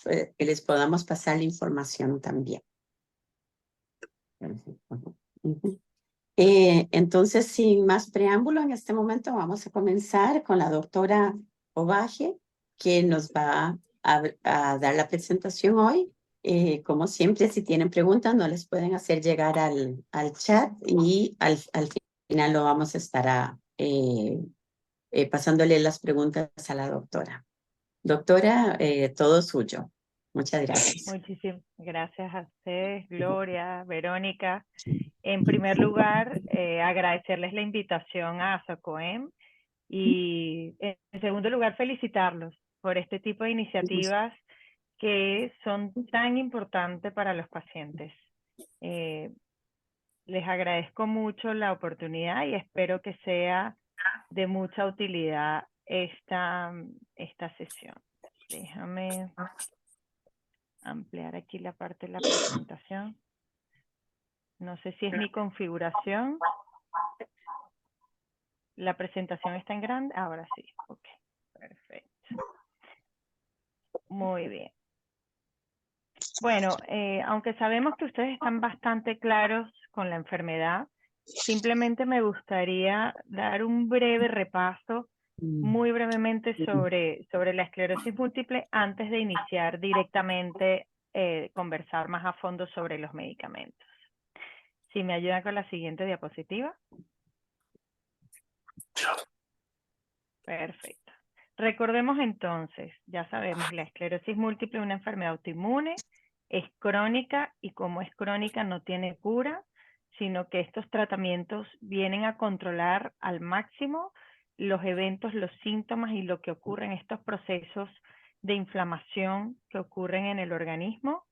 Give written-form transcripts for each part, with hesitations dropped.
que les podamos pasar la información también. Ujú. Entonces, sin más preámbulo, en este momento vamos a comenzar con la doctora Ovaje, que nos va a dar la presentación hoy. Como siempre, si tienen preguntas, no les pueden hacer llegar al chat y al final lo vamos a estar pasándole las preguntas a la doctora. Doctora, todo suyo. Muchas gracias. Muchísimas gracias a ustedes, Gloria, Verónica. En primer lugar, agradecerles la invitación a SOCOEM y en segundo lugar, felicitarlos por este tipo de iniciativas que son tan importantes para los pacientes. Les agradezco mucho la oportunidad y espero que sea de mucha utilidad esta sesión. Déjame ampliar aquí la parte de la presentación. No sé si es mi configuración. La presentación está en grande. Ahora sí. Ok. Perfecto. Muy bien. Bueno, aunque sabemos que ustedes están bastante claros con la enfermedad, simplemente me gustaría dar un breve repaso, muy brevemente, sobre la esclerosis múltiple antes de iniciar directamente conversar más a fondo sobre los medicamentos. Si me ayudan con la siguiente diapositiva. Perfecto. Recordemos entonces, ya sabemos, la esclerosis múltiple es una enfermedad autoinmune, es crónica y como es crónica no tiene cura, sino que estos tratamientos vienen a controlar al máximo los eventos, los síntomas y lo que ocurre en estos procesos de inflamación que ocurren en el organismo.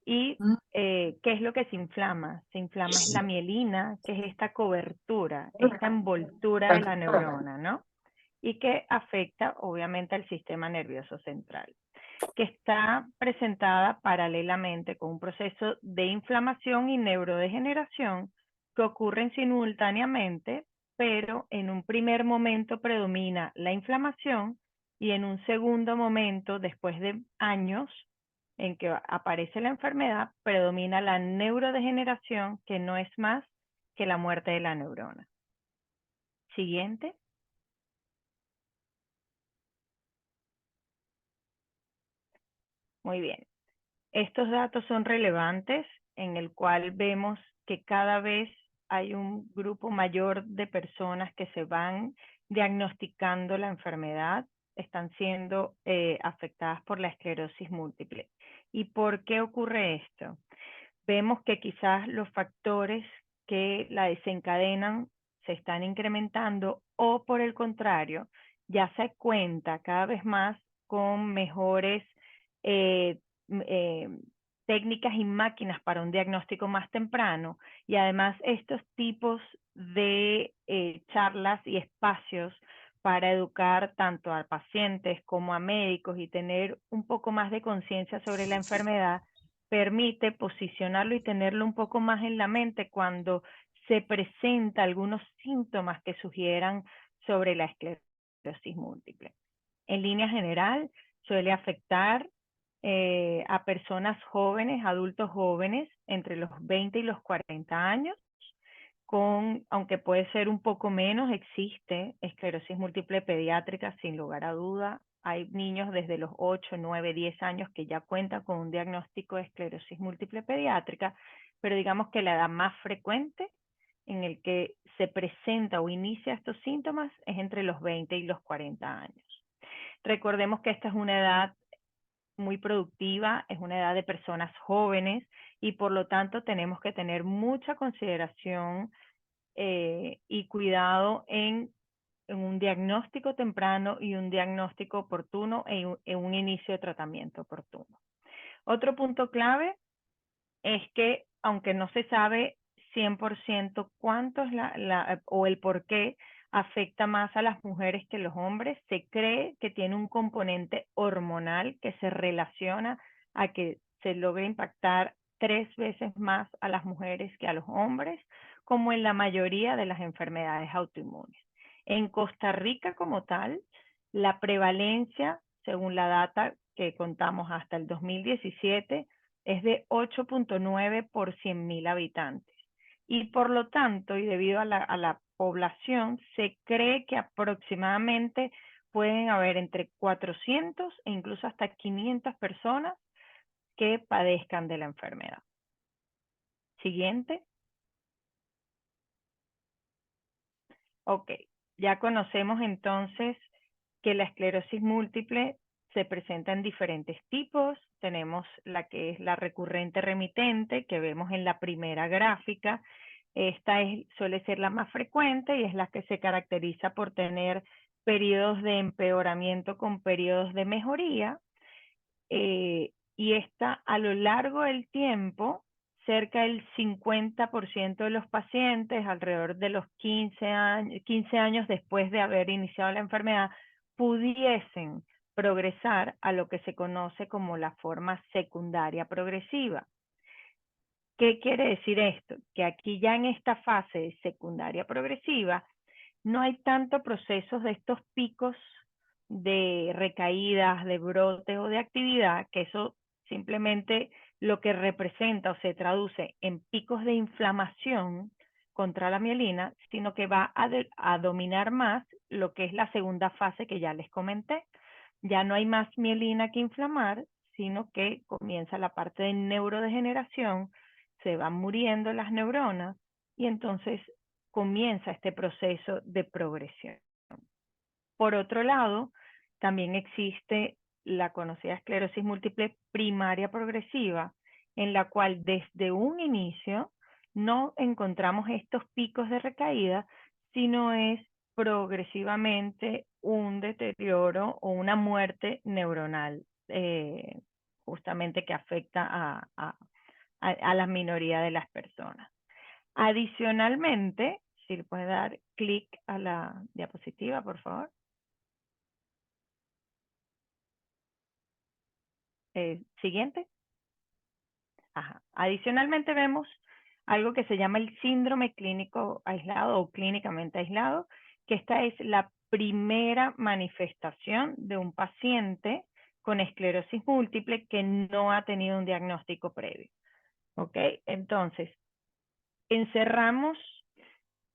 ¿Y qué es lo que se inflama? Se inflama es la mielina, que es esta cobertura, esta envoltura de la neurona, ¿no? Y que afecta obviamente al sistema nervioso central, que está presentada paralelamente con un proceso de inflamación y neurodegeneración que ocurren simultáneamente, pero en un primer momento predomina la inflamación y en un segundo momento, después de años en que aparece la enfermedad, predomina la neurodegeneración, que no es más que la muerte de la neurona. Siguiente. Muy bien. Estos datos son relevantes en el cual vemos que cada vez hay un grupo mayor de personas que se van diagnosticando la enfermedad, están siendo afectadas por la esclerosis múltiple. ¿Y por qué ocurre esto? Vemos que quizás los factores que la desencadenan se están incrementando o por el contrario, ya se cuenta cada vez más con mejores eh, técnicas y máquinas para un diagnóstico más temprano y además estos tipos de charlas y espacios para educar tanto a pacientes como a médicos y tener un poco más de conciencia sobre la enfermedad permite posicionarlo y tenerlo un poco más en la mente cuando se presenta algunos síntomas que sugieran sobre la esclerosis múltiple. En línea general, suele afectar a personas jóvenes, adultos jóvenes, entre los 20 y los 40 años, aunque puede ser un poco menos, existe esclerosis múltiple pediátrica sin lugar a duda. Hay niños desde los 8, 9, 10 años que ya cuentan con un diagnóstico de esclerosis múltiple pediátrica, pero digamos que la edad más frecuente en el que se presenta o inicia estos síntomas es entre los 20 y los 40 años. Recordemos que esta es una edad muy productiva, es una edad de personas jóvenes y por lo tanto tenemos que tener mucha consideración y cuidado en un diagnóstico temprano y un diagnóstico oportuno en un inicio de tratamiento oportuno. Otro punto clave es que aunque no se sabe 100% cuánto es o el por qué afecta más a las mujeres que los hombres, se cree que tiene un componente hormonal que se relaciona a que se logre impactar 3 veces más a las mujeres que a los hombres, como en la mayoría de las enfermedades autoinmunes. En Costa Rica como tal, la prevalencia según la data que contamos hasta el 2017, es de 8.9 por 100.000 habitantes. Y por lo tanto, y debido a la población, se cree que aproximadamente pueden haber entre 400 e incluso hasta 500 personas que padezcan de la enfermedad. Siguiente. Ok, ya conocemos entonces que la esclerosis múltiple se presenta en diferentes tipos. Tenemos la que es la recurrente remitente, que vemos en la primera gráfica. Esta suele ser la más frecuente y es la que se caracteriza por tener periodos de empeoramiento con periodos de mejoría. Y esta, a lo largo del tiempo, cerca del 50% de los pacientes, alrededor de los 15 años después de haber iniciado la enfermedad, pudiesen progresar a lo que se conoce como la forma secundaria progresiva. ¿Qué quiere decir esto? Que aquí ya en esta fase de secundaria progresiva no hay tanto procesos de estos picos de recaídas, de brotes o de actividad, que eso simplemente lo que representa o se traduce en picos de inflamación contra la mielina, sino que va a dominar más lo que es la segunda fase que ya les comenté. Ya no hay más mielina que inflamar, sino que comienza la parte de neurodegeneración, se van muriendo las neuronas y entonces comienza este proceso de progresión. Por otro lado, también existe la conocida esclerosis múltiple primaria progresiva, en la cual desde un inicio no encontramos estos picos de recaída, sino es progresivamente un deterioro o una muerte neuronal, justamente que afecta a la minoría de las personas. Adicionalmente, si le puede dar clic a la diapositiva, por favor. Siguiente. Ajá. Adicionalmente vemos algo que se llama el síndrome clínico aislado o clínicamente aislado, que esta es la primera manifestación de un paciente con esclerosis múltiple que no ha tenido un diagnóstico previo. ¿Ok? Entonces, encerramos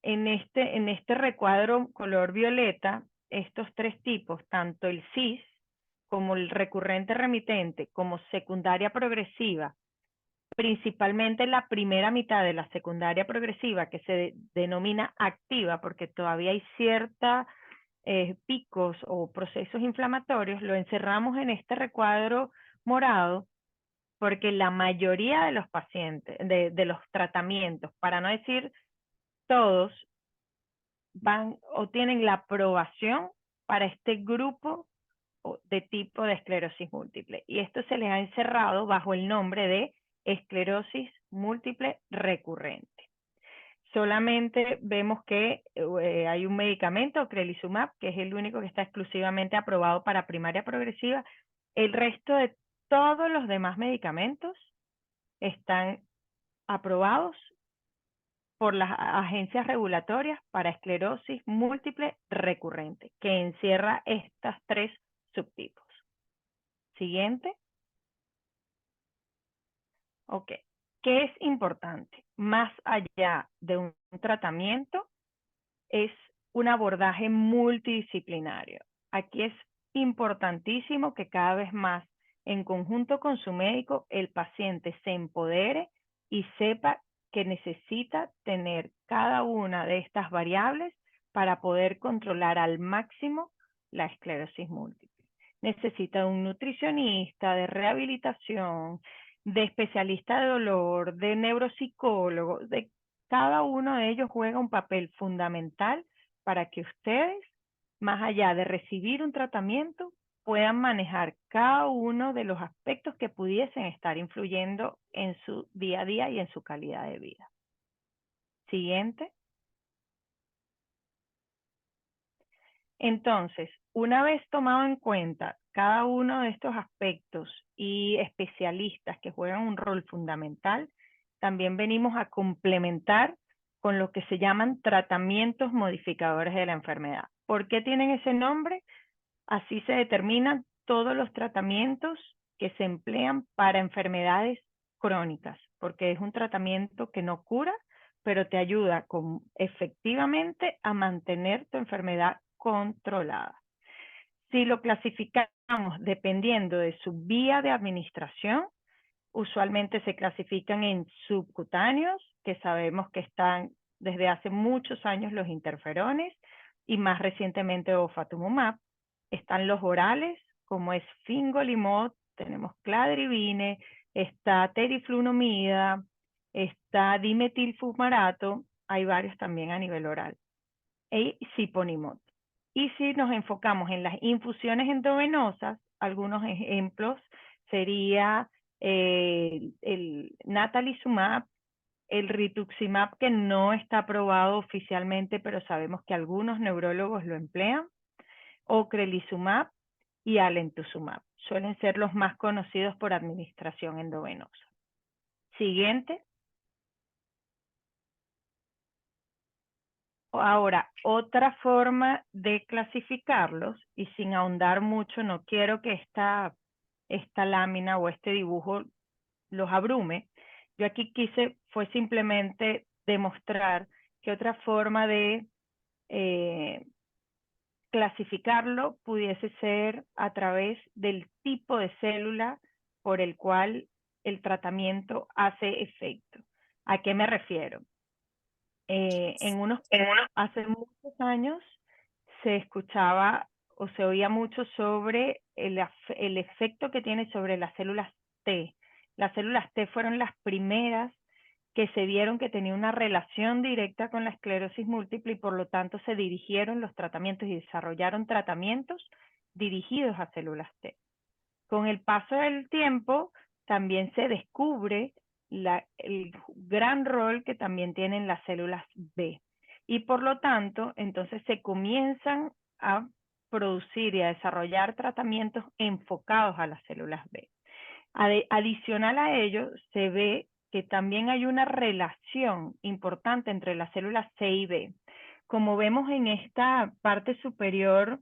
en este recuadro color violeta estos tres tipos, tanto el CIS como el recurrente remitente, como secundaria progresiva, principalmente la primera mitad de la secundaria progresiva, que se denomina activa, porque todavía hay ciertos picos o procesos inflamatorios, lo encerramos en este recuadro morado, porque la mayoría de los pacientes, de los tratamientos, para no decir todos, van o tienen la aprobación para este grupo de tipo de esclerosis múltiple. Y esto se les ha encerrado bajo el nombre de esclerosis múltiple recurrente. Solamente vemos que hay un medicamento, Crelisumab, que es el único que está exclusivamente aprobado para primaria progresiva. El resto de todos los demás medicamentos están aprobados por las agencias regulatorias para esclerosis múltiple recurrente, que encierra estas tres subtipos. Siguiente. Ok. ¿Qué es importante? Más allá de un tratamiento, es un abordaje multidisciplinario. Aquí es importantísimo que cada vez más, en conjunto con su médico, el paciente se empodere y sepa que necesita tener cada una de estas variables para poder controlar al máximo la esclerosis múltiple. Necesita un nutricionista, de rehabilitación, de especialista de dolor, de neuropsicólogo, cada uno de ellos juega un papel fundamental para que ustedes, más allá de recibir un tratamiento, puedan manejar cada uno de los aspectos que pudiesen estar influyendo en su día a día y en su calidad de vida. Siguiente. Entonces, una vez tomado en cuenta cada uno de estos aspectos y especialistas que juegan un rol fundamental, también venimos a complementar con lo que se llaman tratamientos modificadores de la enfermedad. ¿Por qué tienen ese nombre? Así se determinan todos los tratamientos que se emplean para enfermedades crónicas, porque es un tratamiento que no cura, pero te ayuda efectivamente a mantener tu enfermedad controlada. Si lo clasificamos dependiendo de su vía de administración, usualmente se clasifican en subcutáneos, que sabemos que están desde hace muchos años los interferones, y más recientemente ofatumumab. Están los orales, como es fingolimod, tenemos cladribine, está teriflunomida, está dimetilfumarato, hay varios también a nivel oral, y siponimod. Y si nos enfocamos en las infusiones endovenosas, algunos ejemplos sería el natalizumab, el rituximab, que no está aprobado oficialmente, pero sabemos que algunos neurólogos lo emplean, ocrelizumab y alemtuzumab. Suelen ser los más conocidos por administración endovenosa. Siguiente. Ahora, otra forma de clasificarlos, y sin ahondar mucho, no quiero que esta lámina o este dibujo los abrume. Yo aquí fue simplemente demostrar que otra forma de clasificarlo pudiese ser a través del tipo de célula por el cual el tratamiento hace efecto. ¿A qué me refiero? Hace muchos años se escuchaba o se oía mucho sobre el efecto que tiene sobre las células T. Las células T fueron las primeras que se vieron que tenía una relación directa con la esclerosis múltiple y por lo tanto se dirigieron los tratamientos y desarrollaron tratamientos dirigidos a células T. Con el paso del tiempo también se descubre el gran rol que también tienen las células B. Y por lo tanto, entonces se comienzan a producir y a desarrollar tratamientos enfocados a las células B. Adicional a ello, se ve que también hay una relación importante entre las células C y B. Como vemos en esta parte superior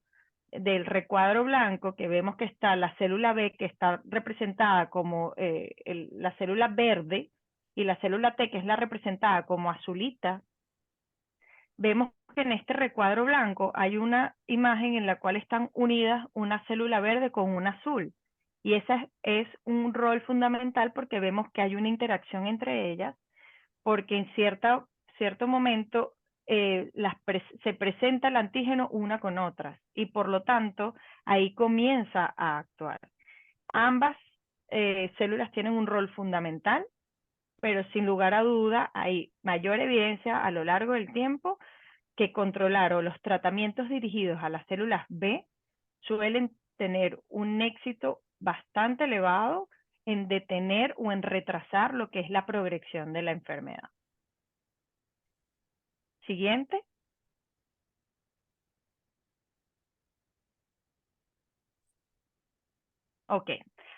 del recuadro blanco, que vemos que está la célula B, que está representada como la célula verde, y la célula T, que es la representada como azulita, vemos que en este recuadro blanco hay una imagen en la cual están unidas una célula verde con una azul. Y ese es un rol fundamental porque vemos que hay una interacción entre ellas, porque en cierto momento se presenta el antígeno una con otras y por lo tanto ahí comienza a actuar. Ambas células tienen un rol fundamental, pero sin lugar a duda hay mayor evidencia a lo largo del tiempo que controlar o los tratamientos dirigidos a las células B suelen tener un éxito bastante elevado en detener o en retrasar lo que es la progresión de la enfermedad. Siguiente. Ok,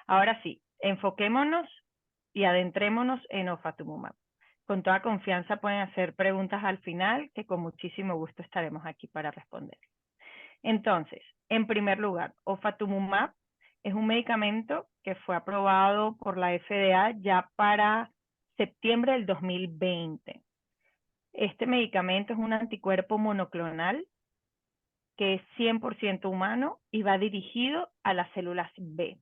ahora sí, enfoquémonos y adentrémonos en ofatumumab. Con toda confianza pueden hacer preguntas al final, que con muchísimo gusto estaremos aquí para responder. Entonces, en primer lugar, ofatumumab es un medicamento que fue aprobado por la FDA ya para septiembre del 2020. Este medicamento es un anticuerpo monoclonal que es 100% humano y va dirigido a las células B.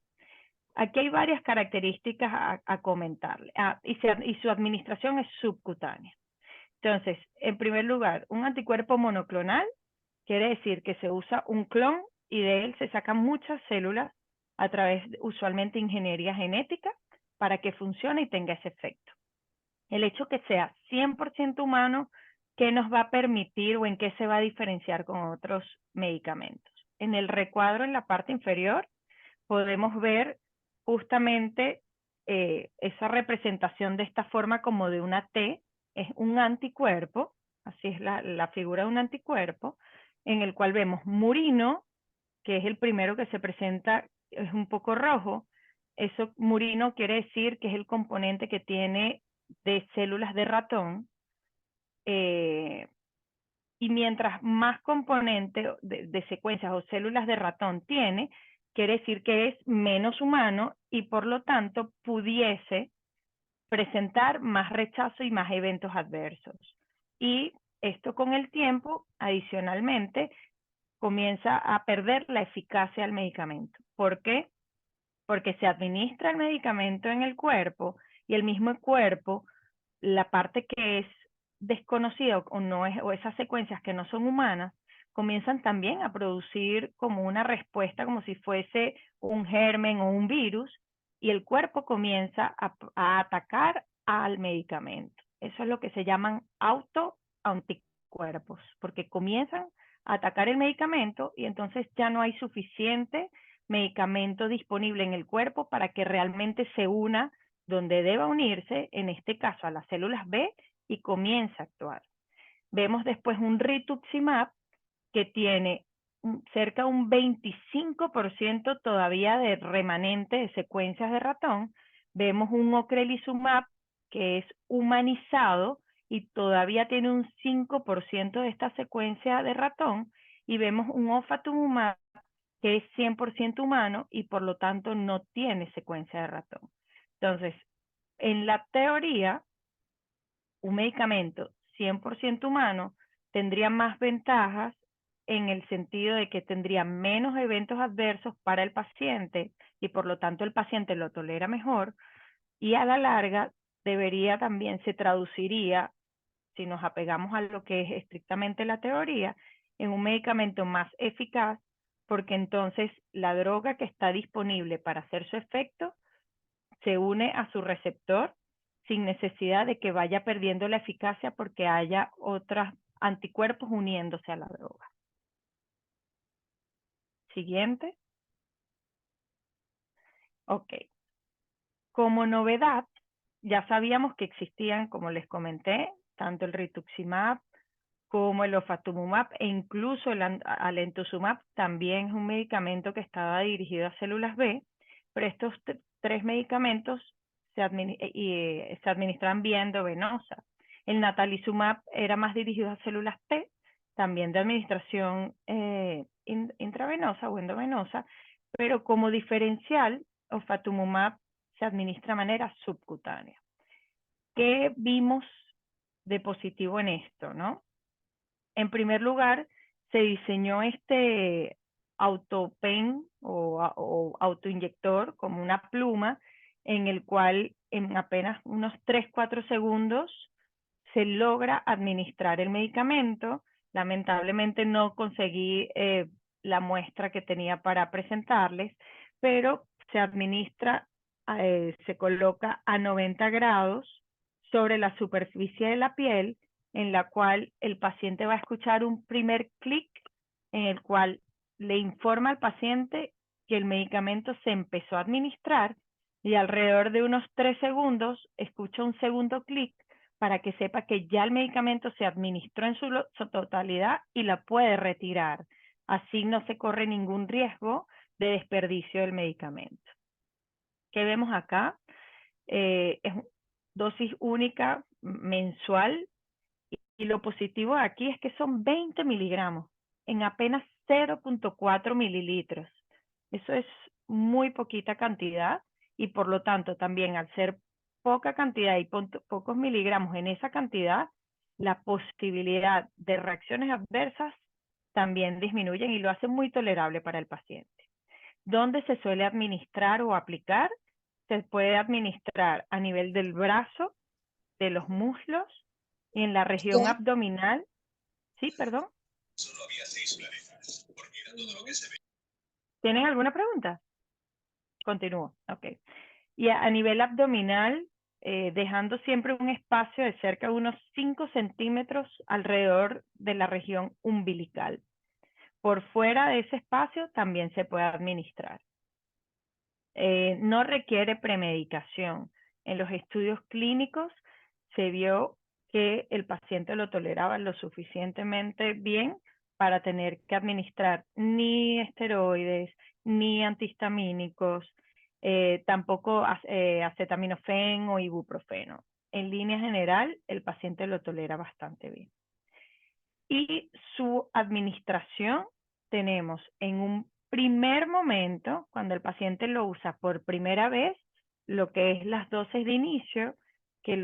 Aquí hay varias características a comentarle. Y su administración es subcutánea. Entonces, en primer lugar, un anticuerpo monoclonal quiere decir que se usa un clon y de él se sacan muchas células a través de usualmente ingeniería genética para que funcione y tenga ese efecto. El hecho que sea 100% humano, ¿qué nos va a permitir o en qué se va a diferenciar con otros medicamentos? En el recuadro en la parte inferior podemos ver justamente esa representación de esta forma como de una T, es un anticuerpo, así es la figura de un anticuerpo, en el cual vemos murino, que es el primero que se presenta, es un poco rojo. Eso murino quiere decir que es el componente que tiene de células de ratón, y mientras más componente de secuencias o células de ratón tiene, quiere decir que es menos humano y por lo tanto pudiese presentar más rechazo y más eventos adversos. Y esto con el tiempo, adicionalmente, comienza a perder la eficacia del medicamento. ¿Por qué? Porque se administra el medicamento en el cuerpo y el mismo cuerpo, la parte que es desconocida o no es, o esas secuencias que no son humanas, comienzan también a producir como una respuesta, como si fuese un germen o un virus, y el cuerpo comienza a atacar al medicamento. Eso es lo que se llaman autoanticuerpos, porque comienzan a atacar el medicamento y entonces ya no hay suficiente medicamento disponible en el cuerpo para que realmente se una donde deba unirse, en este caso a las células B, y comienza a actuar. Vemos después un rituximab que tiene cerca de un 25% todavía de remanente de secuencias de ratón. Vemos un ocrelizumab que es humanizado y todavía tiene un 5% de esta secuencia de ratón. Y vemos un ofatumumab que es 100% humano y por lo tanto no tiene secuencia de ratón. Entonces, en la teoría, un medicamento 100% humano tendría más ventajas en el sentido de que tendría menos eventos adversos para el paciente y por lo tanto el paciente lo tolera mejor y a la larga debería también se traduciría, si nos apegamos a lo que es estrictamente la teoría, en un medicamento más eficaz porque entonces la droga que está disponible para hacer su efecto se une a su receptor sin necesidad de que vaya perdiendo la eficacia porque haya otros anticuerpos uniéndose a la droga. Siguiente. Ok. Como novedad, ya sabíamos que existían, como les comenté, tanto el rituximab como el ofatumumab e incluso el alemtuzumab también es un medicamento que estaba dirigido a células B, pero estos tres medicamentos se administran vía endovenosa. El natalizumab era más dirigido a células T, también de administración intravenosa o endovenosa, pero como diferencial, ofatumumab se administra de manera subcutánea. ¿Qué vimos de positivo en esto, no? En primer lugar, se diseñó este autopen o autoinyector como una pluma en el cual en apenas unos 3-4 segundos se logra administrar el medicamento. Lamentablemente no conseguí la muestra que tenía para presentarles, pero se administra, se coloca a 90 grados sobre la superficie de la piel en la cual el paciente va a escuchar un primer clic en el cual le informa al paciente que el medicamento se empezó a administrar y alrededor de unos 3 segundos escucha un segundo clic para que sepa que ya el medicamento se administró en su totalidad y la puede retirar. Así no se corre ningún riesgo de desperdicio del medicamento. ¿Qué vemos acá? Es dosis única mensual y lo positivo de aquí es que son 20 miligramos en apenas 0.4 mililitros. Eso es muy poquita cantidad y por lo tanto también al ser poca cantidad y pocos miligramos en esa cantidad, la posibilidad de reacciones adversas también disminuyen y lo hacen muy tolerable para el paciente. ¿Dónde se suele administrar o aplicar? Se puede administrar a nivel del brazo, de los muslos y en la región abdominal. Sí, perdón. Solo había 6 planetas, porque era todo lo que se ve. ¿Tienen alguna pregunta? Continúo. Ok. Y a nivel abdominal, dejando siempre un espacio de cerca de unos 5 centímetros alrededor de la región umbilical. Por fuera de ese espacio también se puede administrar. No requiere premedicación. En los estudios clínicos se vio que el paciente lo toleraba lo suficientemente bien para tener que administrar ni esteroides, ni antihistamínicos, tampoco acetaminofén o ibuprofeno. En línea general, el paciente lo tolera bastante bien. Y su administración tenemos en un primer momento, cuando el paciente lo usa por primera vez, lo que es las dosis de inicio, que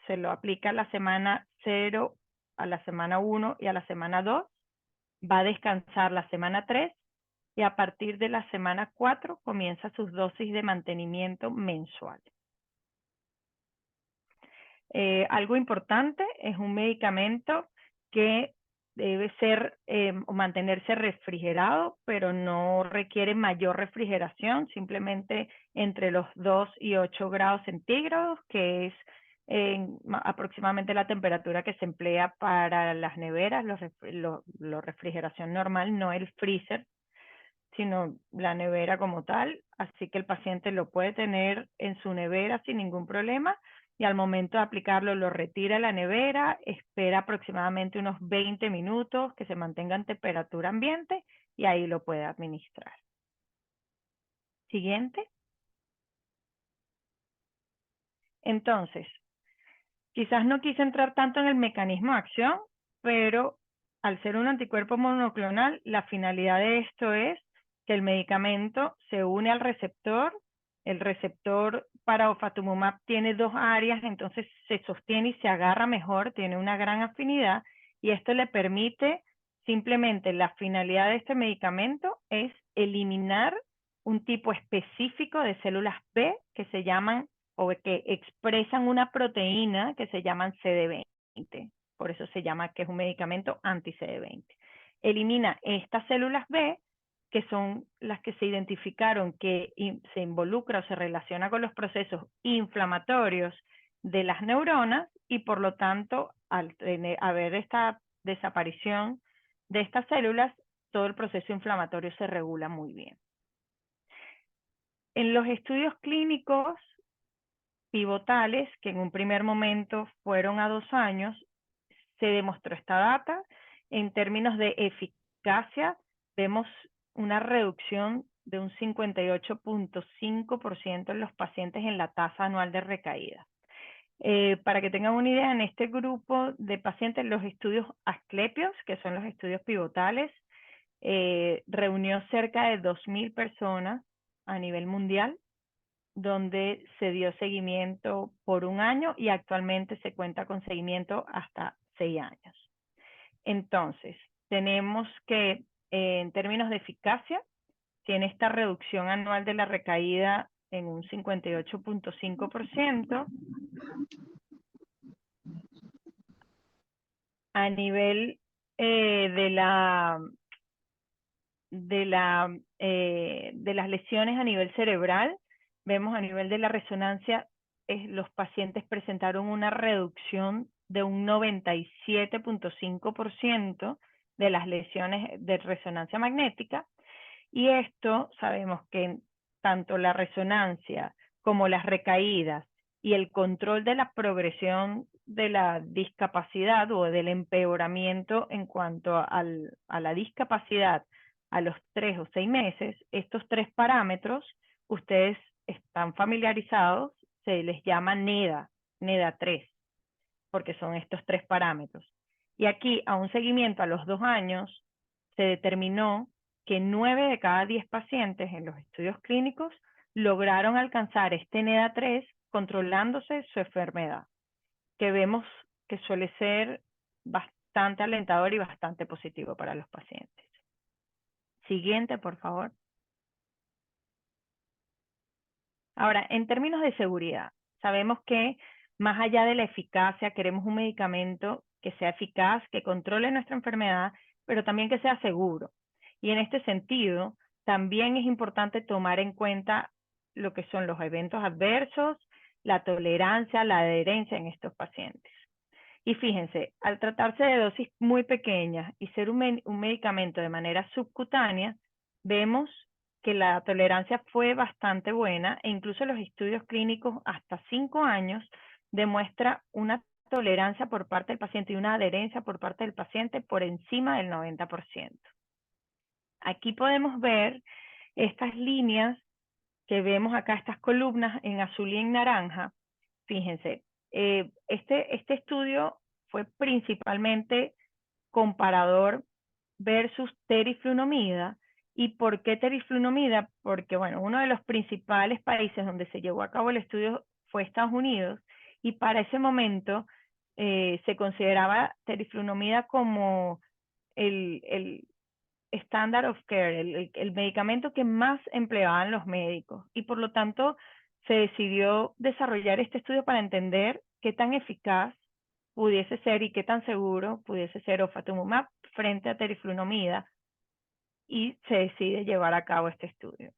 se lo aplica a la semana 0, a la semana 1 y a la semana 2, va a descansar la semana 3 y a partir de la semana 4 comienza sus dosis de mantenimiento mensual. Algo importante, es un medicamento que debe ser o mantenerse refrigerado, pero no requiere mayor refrigeración, simplemente entre los 2 y 8 grados centígrados, que es aproximadamente la temperatura que se emplea para las neveras, la refrigeración normal, no el freezer, sino la nevera como tal. Así que el paciente lo puede tener en su nevera sin ningún problema y al momento de aplicarlo lo retira de la nevera, espera aproximadamente unos 20 minutos que se mantenga en temperatura ambiente y ahí lo puede administrar. Siguiente. Entonces, quizás no quise entrar tanto en el mecanismo de acción, pero al ser un anticuerpo monoclonal, la finalidad de esto es que el medicamento se une al receptor. El receptor para ofatumumab tiene 2 áreas, entonces se sostiene y se agarra mejor, tiene una gran afinidad, y esto le permite, simplemente la finalidad de este medicamento es eliminar un tipo específico de células B que se llaman o que expresan una proteína que se llaman CD20. Por eso se llama que es un medicamento anti-CD20. Elimina estas células B, que son las que se identificaron que se involucra o se relaciona con los procesos inflamatorios de las neuronas y por lo tanto, al haber esta desaparición de estas células, todo el proceso inflamatorio se regula muy bien. En los estudios clínicos pivotales, que en un primer momento fueron a 2 años, se demostró esta data. En términos de eficacia, vemos una reducción de un 58.5% en los pacientes en la tasa anual de recaída. Para que tengan una idea, en este grupo de pacientes, los estudios Asclepios, que son los estudios pivotales, reunió cerca de 2.000 personas a nivel mundial, donde se dio seguimiento por 1 año y actualmente se cuenta con seguimiento hasta 6 años. Entonces, tenemos que en términos de eficacia, tiene esta reducción anual de la recaída en un 58.5%. A nivel de las lesiones a nivel cerebral, vemos a nivel de la resonancia, los pacientes presentaron una reducción de un 97.5% de las lesiones de resonancia magnética. Y esto sabemos que tanto la resonancia como las recaídas y el control de la progresión de la discapacidad o del empeoramiento en cuanto a la discapacidad a los 3 o 6 meses, estos 3 parámetros, ustedes están familiarizados, se les llama NEDA, NEDA 3, porque son estos 3 parámetros. Y aquí, a un seguimiento a los 2 años, se determinó que 9 de cada 10 pacientes en los estudios clínicos lograron alcanzar este NEDA 3 controlándose su enfermedad, que vemos que suele ser bastante alentador y bastante positivo para los pacientes. Siguiente, por favor. Ahora, en términos de seguridad, sabemos que más allá de la eficacia, queremos un medicamento que sea eficaz, que controle nuestra enfermedad, pero también que sea seguro. Y en este sentido, también es importante tomar en cuenta lo que son los eventos adversos, la tolerancia, la adherencia en estos pacientes. Y fíjense, al tratarse de dosis muy pequeñas y ser un medicamento de manera subcutánea, vemos que la tolerancia fue bastante buena e incluso los estudios clínicos hasta 5 años demuestra una tolerancia por parte del paciente y una adherencia por parte del paciente por encima del 90%. Aquí podemos ver estas líneas que vemos acá, estas columnas en azul y en naranja. Fíjense, este estudio fue principalmente comparador versus teriflunomida ¿Y por qué teriflunomida? Porque, bueno, uno de los principales países donde se llevó a cabo el estudio fue Estados Unidos, y para ese momento se consideraba teriflunomida como el standard of care, el medicamento que más empleaban los médicos. Y por lo tanto, se decidió desarrollar este estudio para entender qué tan eficaz pudiese ser y qué tan seguro pudiese ser ofatumumab frente a teriflunomida, y se decide llevar a cabo este estudio.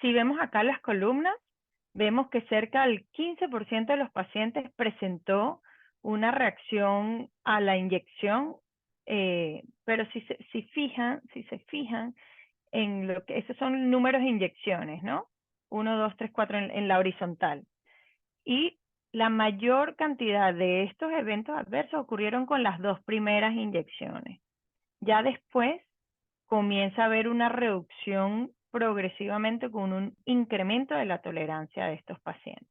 Si vemos acá las columnas, vemos que cerca del 15% de los pacientes presentó una reacción a la inyección, pero si se fijan en lo que, esos son números de inyecciones, ¿no? 1, 2, 3, 4 en la horizontal. Y la mayor cantidad de estos eventos adversos ocurrieron con las 2 primeras inyecciones. Ya después comienza a haber una reducción progresivamente con un incremento de la tolerancia de estos pacientes.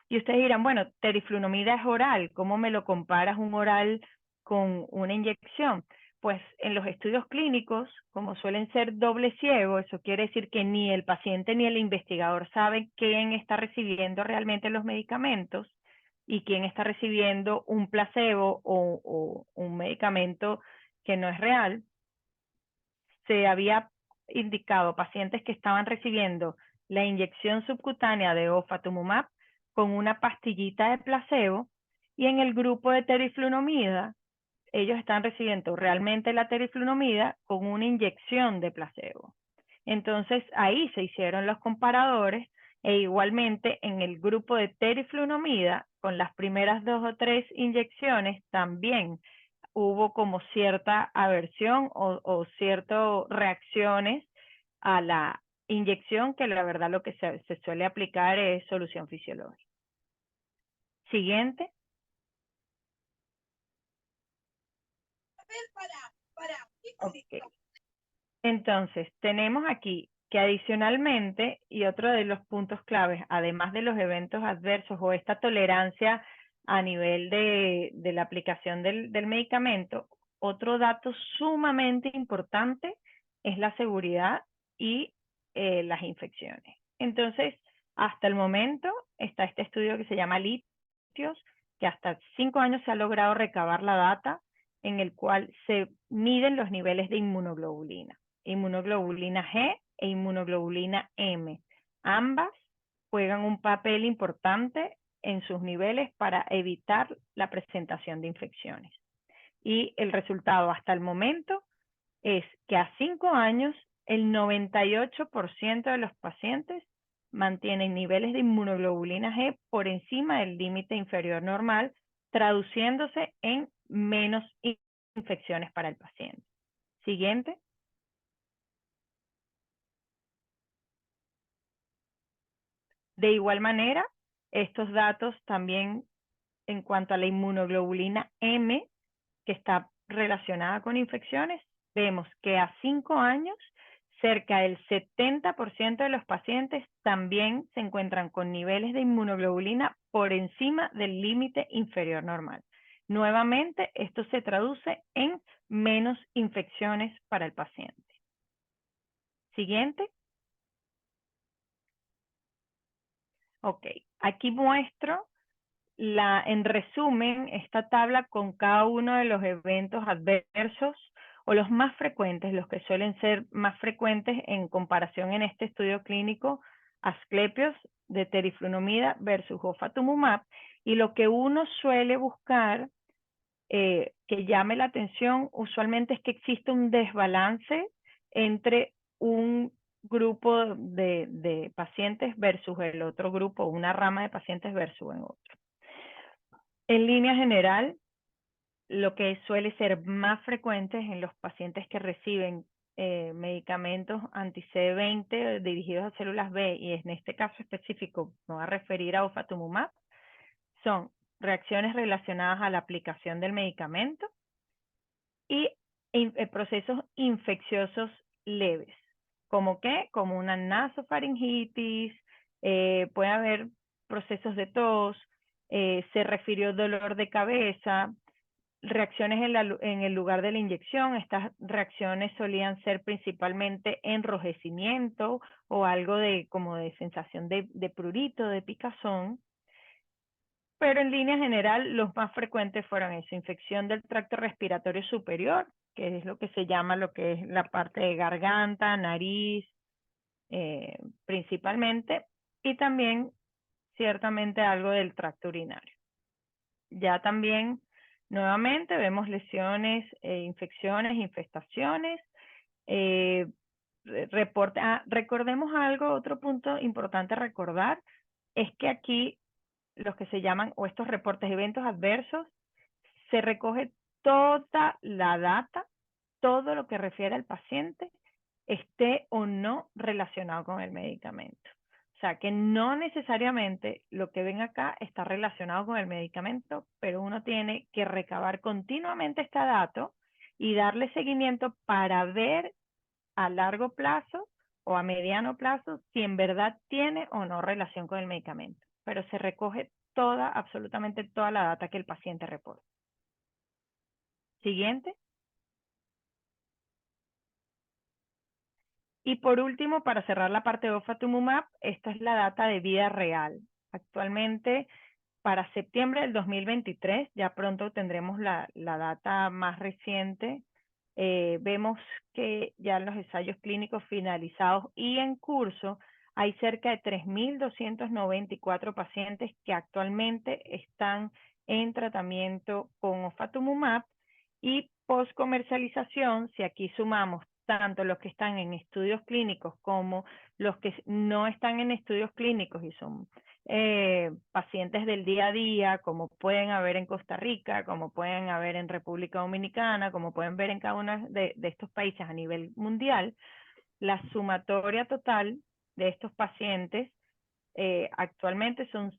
Y ustedes dirán, bueno, teriflunomida es oral, ¿cómo me lo comparas un oral con una inyección? Pues en los estudios clínicos, como suelen ser doble ciego, eso quiere decir que ni el paciente ni el investigador saben quién está recibiendo realmente los medicamentos y quién está recibiendo un placebo o un medicamento que no es real. Se había indicado pacientes que estaban recibiendo la inyección subcutánea de ofatumumab con una pastillita de placebo, y en el grupo de teriflunomida, ellos están recibiendo realmente la teriflunomida con una inyección de placebo. Entonces ahí se hicieron los comparadores, e igualmente en el grupo de teriflunomida, con las primeras 2 o 3 inyecciones, también hubo como cierta aversión o ciertas reacciones a la inyección, que la verdad lo que se suele aplicar es solución fisiológica. Siguiente. Okay. Entonces, tenemos aquí que adicionalmente, y otro de los puntos claves, además de los eventos adversos o esta tolerancia a nivel de la aplicación del medicamento, otro dato sumamente importante es la seguridad y las infecciones. Entonces, hasta el momento está este estudio que se llama LITIOS, que hasta 5 años se ha logrado recabar la data, en el cual se miden los niveles de inmunoglobulina G e inmunoglobulina M. Ambas juegan un papel importante en sus niveles para evitar la presentación de infecciones. Y el resultado hasta el momento es que a 5 años el 98% de los pacientes mantienen niveles de inmunoglobulina G por encima del límite inferior normal, traduciéndose en menos infecciones para el paciente. Siguiente. De igual manera, estos datos también en cuanto a la inmunoglobulina M, que está relacionada con infecciones, vemos que a 5 años cerca del 70% de los pacientes también se encuentran con niveles de inmunoglobulina por encima del límite inferior normal. Nuevamente, esto se traduce en menos infecciones para el paciente. Siguiente. Ok, aquí muestro en resumen esta tabla con cada uno de los eventos adversos o los más frecuentes, los que suelen ser más frecuentes en comparación en este estudio clínico, Asclepios de teriflunomida versus ofatumumab, y lo que uno suele buscar que llame la atención usualmente es que existe un desbalance entre un grupo de pacientes versus el otro grupo, una rama de pacientes versus el otro. En línea general, lo que suele ser más frecuente en los pacientes que reciben medicamentos anti-CD20 dirigidos a células B, y en este caso específico me voy a referir a ofatumumab, son reacciones relacionadas a la aplicación del medicamento y procesos infecciosos leves. ¿Como qué? Como una nasofaringitis, puede haber procesos de tos, se refirió dolor de cabeza, reacciones en el lugar de la inyección. Estas reacciones solían ser principalmente enrojecimiento o algo como de sensación de prurito, de picazón. Pero en línea general, los más frecuentes fueron eso: infección del tracto respiratorio superior, que es lo que se llama lo que es la parte de garganta, nariz, principalmente, y también ciertamente algo del tracto urinario. Ya también, nuevamente, vemos lesiones, infecciones, infestaciones. Recordemos algo, otro punto importante a recordar, es que aquí los que se llaman, o estos reportes de eventos adversos, se recoge toda la data, todo lo que refiere al paciente, esté o no relacionado con el medicamento. O sea, que no necesariamente lo que ven acá está relacionado con el medicamento, pero uno tiene que recabar continuamente este dato y darle seguimiento para ver a largo plazo o a mediano plazo si en verdad tiene o no relación con el medicamento. Pero se recoge toda, absolutamente toda la data que el paciente reporta. Siguiente. Y por último, para cerrar la parte de ofatumumab, esta es la data de vida real. Actualmente, para septiembre del 2023, ya pronto tendremos la data más reciente. Vemos que ya en los ensayos clínicos finalizados y en curso hay cerca de 3.294 pacientes que actualmente están en tratamiento con ofatumumab, y post comercialización, si aquí sumamos tanto los que están en estudios clínicos como los que no están en estudios clínicos y son pacientes del día a día, como pueden haber en Costa Rica, como pueden haber en República Dominicana, como pueden ver en cada uno de estos países a nivel mundial, la sumatoria total de estos pacientes actualmente son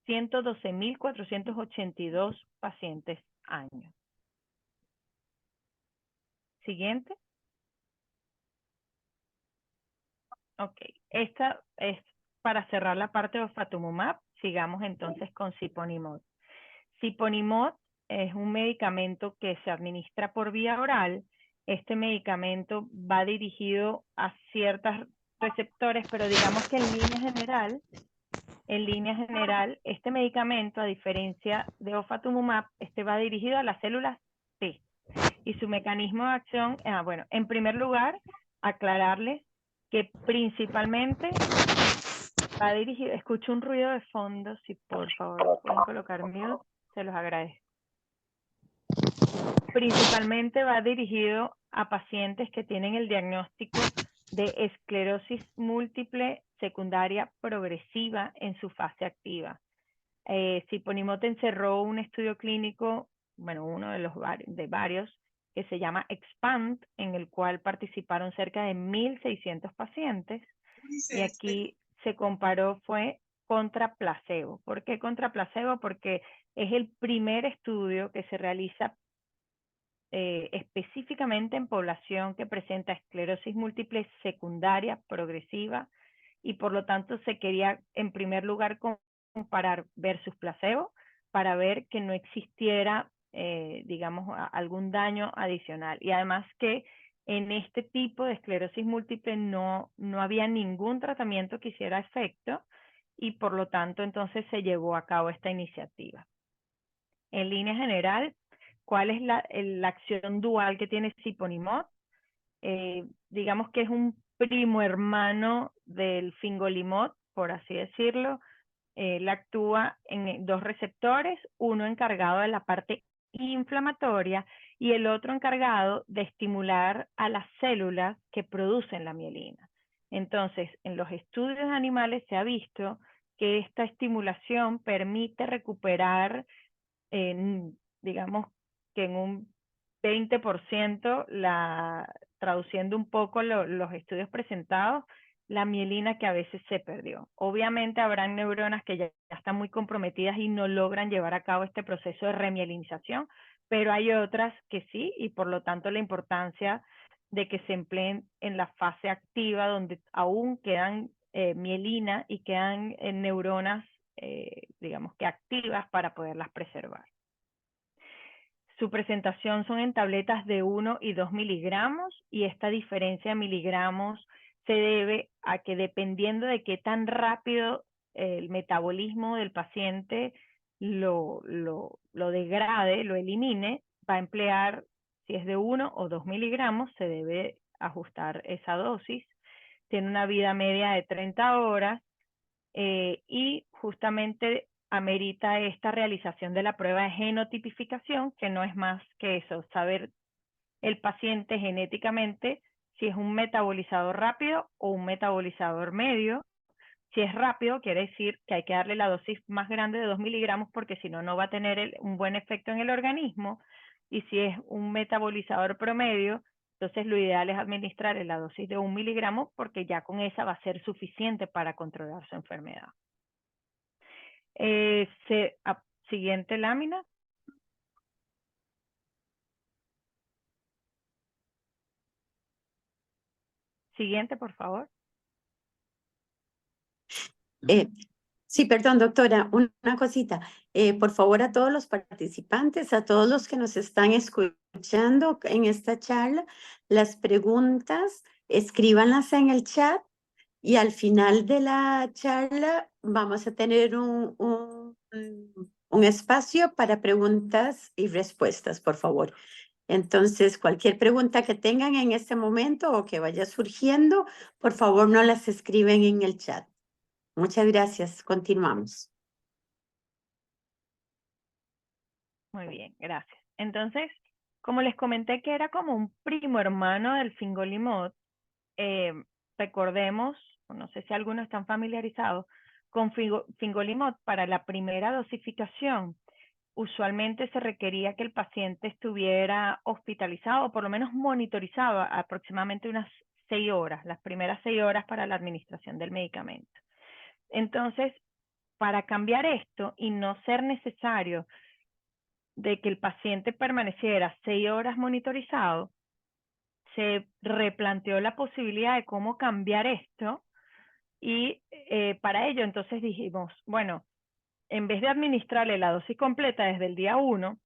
112.482 pacientes año. Siguiente. Ok, esta es para cerrar la parte de ofatumumab. Sigamos entonces con Siponimod. Siponimod es un medicamento que se administra por vía oral. Este medicamento va dirigido a ciertos receptores, pero digamos que en línea general, este medicamento, a diferencia de ofatumumab, va dirigido a las células T. Y su mecanismo de acción, bueno, en primer lugar, aclararles que principalmente va dirigido, escucho un ruido de fondo, si por favor pueden colocar mute, se los agradezco. Principalmente va dirigido a pacientes que tienen el diagnóstico de esclerosis múltiple secundaria progresiva en su fase activa. Siponimod encerró un estudio clínico, bueno, uno de varios, que se llama EXPAND, en el cual participaron cerca de 1.600 pacientes, y aquí se comparó fue contra placebo. ¿Por qué contra placebo? Porque es el primer estudio que se realiza específicamente en población que presenta esclerosis múltiple secundaria progresiva, y por lo tanto se quería en primer lugar comparar versus placebo para ver que no existiera, digamos, algún daño adicional. Y además que en este tipo de esclerosis múltiple no había ningún tratamiento que hiciera efecto, y por lo tanto entonces se llevó a cabo esta iniciativa. En línea general, ¿cuál es la acción dual que tiene Siponimod? Digamos que es un primo hermano del fingolimod, por así decirlo. Él actúa en dos receptores, uno encargado de la parte inflamatoria y el otro encargado de estimular a las células que producen la mielina. Entonces, en los estudios animales se ha visto que esta estimulación permite recuperar, digamos que en un 20%, traduciendo un poco los estudios presentados, la mielina que a veces se perdió. Obviamente habrán neuronas que ya están muy comprometidas y no logran llevar a cabo este proceso de remielinización, pero hay otras que sí, y por lo tanto la importancia de que se empleen en la fase activa, donde aún quedan mielina y quedan neuronas, digamos que activas, para poderlas preservar. Su presentación son en tabletas de 1 y 2 miligramos, y esta diferencia de miligramos se debe a que dependiendo de qué tan rápido el metabolismo del paciente lo degrade, lo elimine, va a emplear, si es de 1 o 2 miligramos, se debe ajustar esa dosis. Tiene una vida media de 30 horas y justamente amerita esta realización de la prueba de genotipificación, que no es más que eso, saber el paciente genéticamente si es un metabolizador rápido o un metabolizador medio. Si es rápido, quiere decir que hay que darle la dosis más grande de 2 miligramos porque si no, no va a tener un buen efecto en el organismo. Y si es un metabolizador promedio, entonces lo ideal es administrar la dosis de 1 miligramo porque ya con esa va a ser suficiente para controlar su enfermedad. Siguiente lámina. Siguiente, por favor. Sí, perdón, doctora, una cosita. Por favor, a todos los participantes, a todos los que nos están escuchando en esta charla, las preguntas, escríbanlas en el chat y al final de la charla vamos a tener un espacio para preguntas y respuestas, por favor. Entonces, cualquier pregunta que tengan en este momento o que vaya surgiendo, por favor, no las escriben en el chat. Muchas gracias. Continuamos. Muy bien, gracias. Entonces, como les comenté que era como un primo hermano del fingolimod, recordemos, no sé si algunos están familiarizados, con fingolimod para la primera dosificación, usualmente se requería que el paciente estuviera hospitalizado o por lo menos monitorizado aproximadamente unas 6 horas, las primeras 6 horas para la administración del medicamento. Entonces, para cambiar esto y no ser necesario de que el paciente permaneciera 6 horas monitorizado, se replanteó la posibilidad de cómo cambiar esto y para ello entonces dijimos, bueno, en vez de administrarle la dosis completa desde el día 1,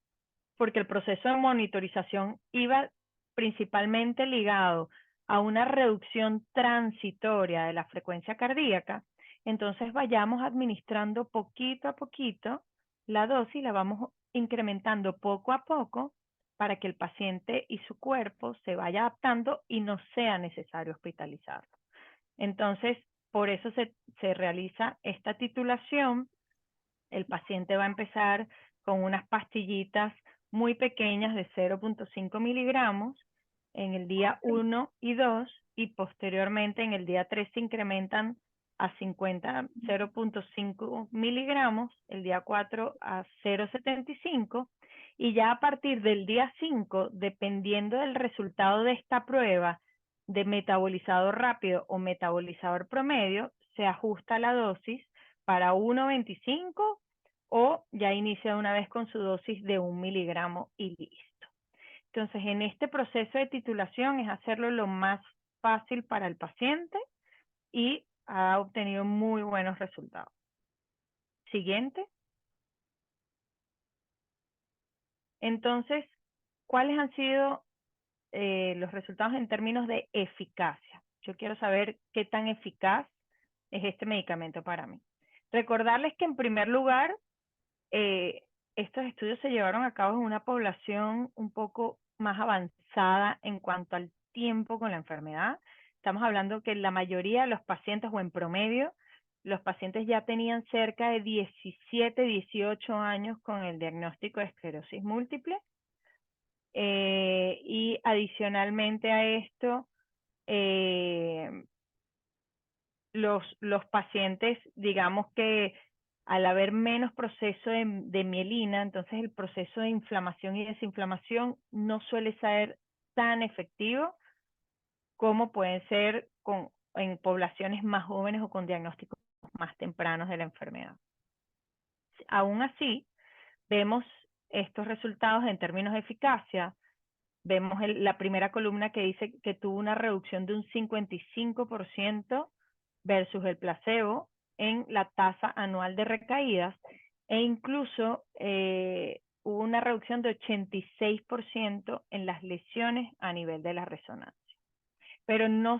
porque el proceso de monitorización iba principalmente ligado a una reducción transitoria de la frecuencia cardíaca, entonces vayamos administrando poquito a poquito la dosis, la vamos incrementando poco a poco para que el paciente y su cuerpo se vaya adaptando y no sea necesario hospitalizarlo. Entonces, por eso se realiza esta titulación. El paciente va a empezar con unas pastillitas muy pequeñas de 0.5 miligramos en el día 1 y 2 y posteriormente en el día 3 se incrementan a 0.5 miligramos, el día 4 a 0.75 y ya a partir del día 5, dependiendo del resultado de esta prueba de metabolizador rápido o metabolizador promedio, se ajusta la dosis para 1.25 o ya inicia una vez con su dosis de 1 miligramo y listo. Entonces, en este proceso de titulación es hacerlo lo más fácil para el paciente y ha obtenido muy buenos resultados. Siguiente. Entonces, ¿cuáles han sido los resultados en términos de eficacia? Yo quiero saber qué tan eficaz es este medicamento para mí. Recordarles que en primer lugar, estos estudios se llevaron a cabo en una población un poco más avanzada en cuanto al tiempo con la enfermedad. Estamos hablando que la mayoría de los pacientes, o en promedio, los pacientes ya tenían cerca de 17, 18 años con el diagnóstico de esclerosis múltiple. Y adicionalmente a esto, los pacientes, digamos que al haber menos proceso de mielina, entonces el proceso de inflamación y desinflamación no suele ser tan efectivo como pueden ser en poblaciones más jóvenes o con diagnósticos más tempranos de la enfermedad. Aún así, vemos estos resultados en términos de eficacia. Vemos la primera columna que dice que tuvo una reducción de un 55% versus el placebo en la tasa anual de recaídas e incluso hubo una reducción de 86% en las lesiones a nivel de la resonancia. Pero no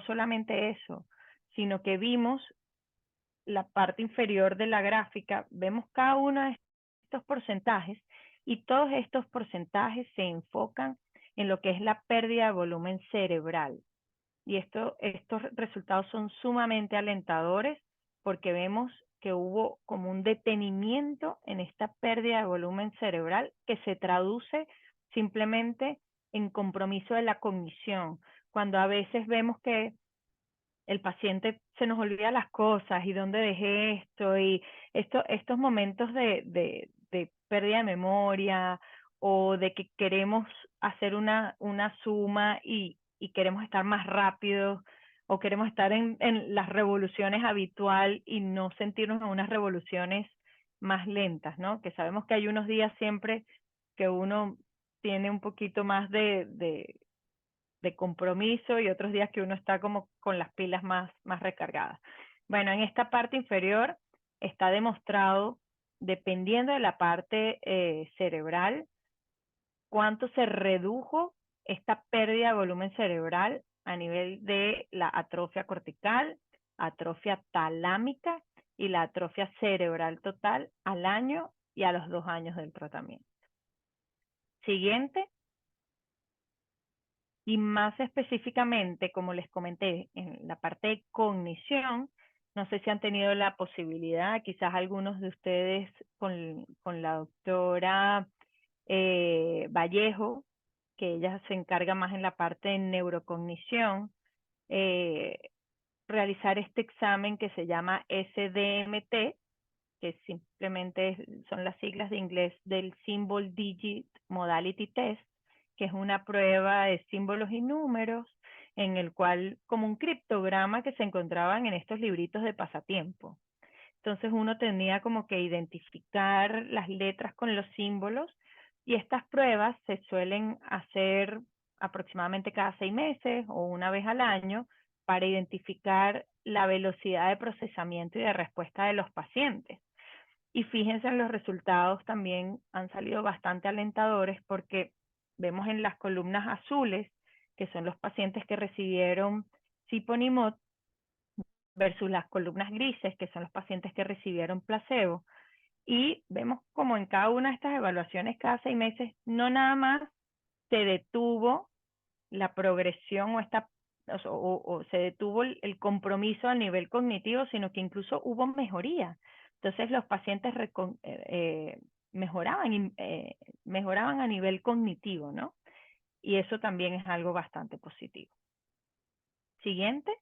solamente eso, sino que vimos la parte inferior de la gráfica, vemos cada uno de estos porcentajes y todos estos porcentajes se enfocan en lo que es la pérdida de volumen cerebral. Y estos resultados son sumamente alentadores porque vemos que hubo como un detenimiento en esta pérdida de volumen cerebral que se traduce simplemente en compromiso de la cognición. Cuando a veces vemos que el paciente se nos olvida las cosas y dónde dejé esto y estos momentos de pérdida de memoria o de que queremos hacer una suma y queremos estar más rápidos o queremos estar en las revoluciones habitual y no sentirnos en unas revoluciones más lentas, ¿no? Que sabemos que hay unos días siempre que uno tiene un poquito más de compromiso y otros días que uno está como con las pilas más recargadas. Bueno, en esta parte inferior está demostrado, dependiendo de la parte cerebral, cuánto se redujo esta pérdida de volumen cerebral a nivel de la atrofia cortical, atrofia talámica y la atrofia cerebral total al año y a los 2 años del tratamiento. Siguiente. Y más específicamente, como les comenté, en la parte de cognición, no sé si han tenido la posibilidad, quizás algunos de ustedes con la doctora Vallejo, que ella se encarga más en la parte de neurocognición, realizar este examen que se llama SDMT, que simplemente son las siglas de inglés del Symbol Digit Modality Test, que es una prueba de símbolos y números en el cual, como un criptograma que se encontraban en estos libritos de pasatiempo. Entonces uno tenía como que identificar las letras con los símbolos y estas pruebas se suelen hacer aproximadamente cada 6 meses o una vez al año para identificar la velocidad de procesamiento y de respuesta de los pacientes. Y fíjense en los resultados, también han salido bastante alentadores porque vemos en las columnas azules, que son los pacientes que recibieron Siponimod, versus las columnas grises, que son los pacientes que recibieron placebo. Y vemos como en cada una de estas evaluaciones, cada 6 meses, no nada más se detuvo la progresión o se detuvo el compromiso a nivel cognitivo, sino que incluso hubo mejoría. Entonces los pacientes mejoraban a nivel cognitivo, ¿no? Y eso también es algo bastante positivo. Siguiente.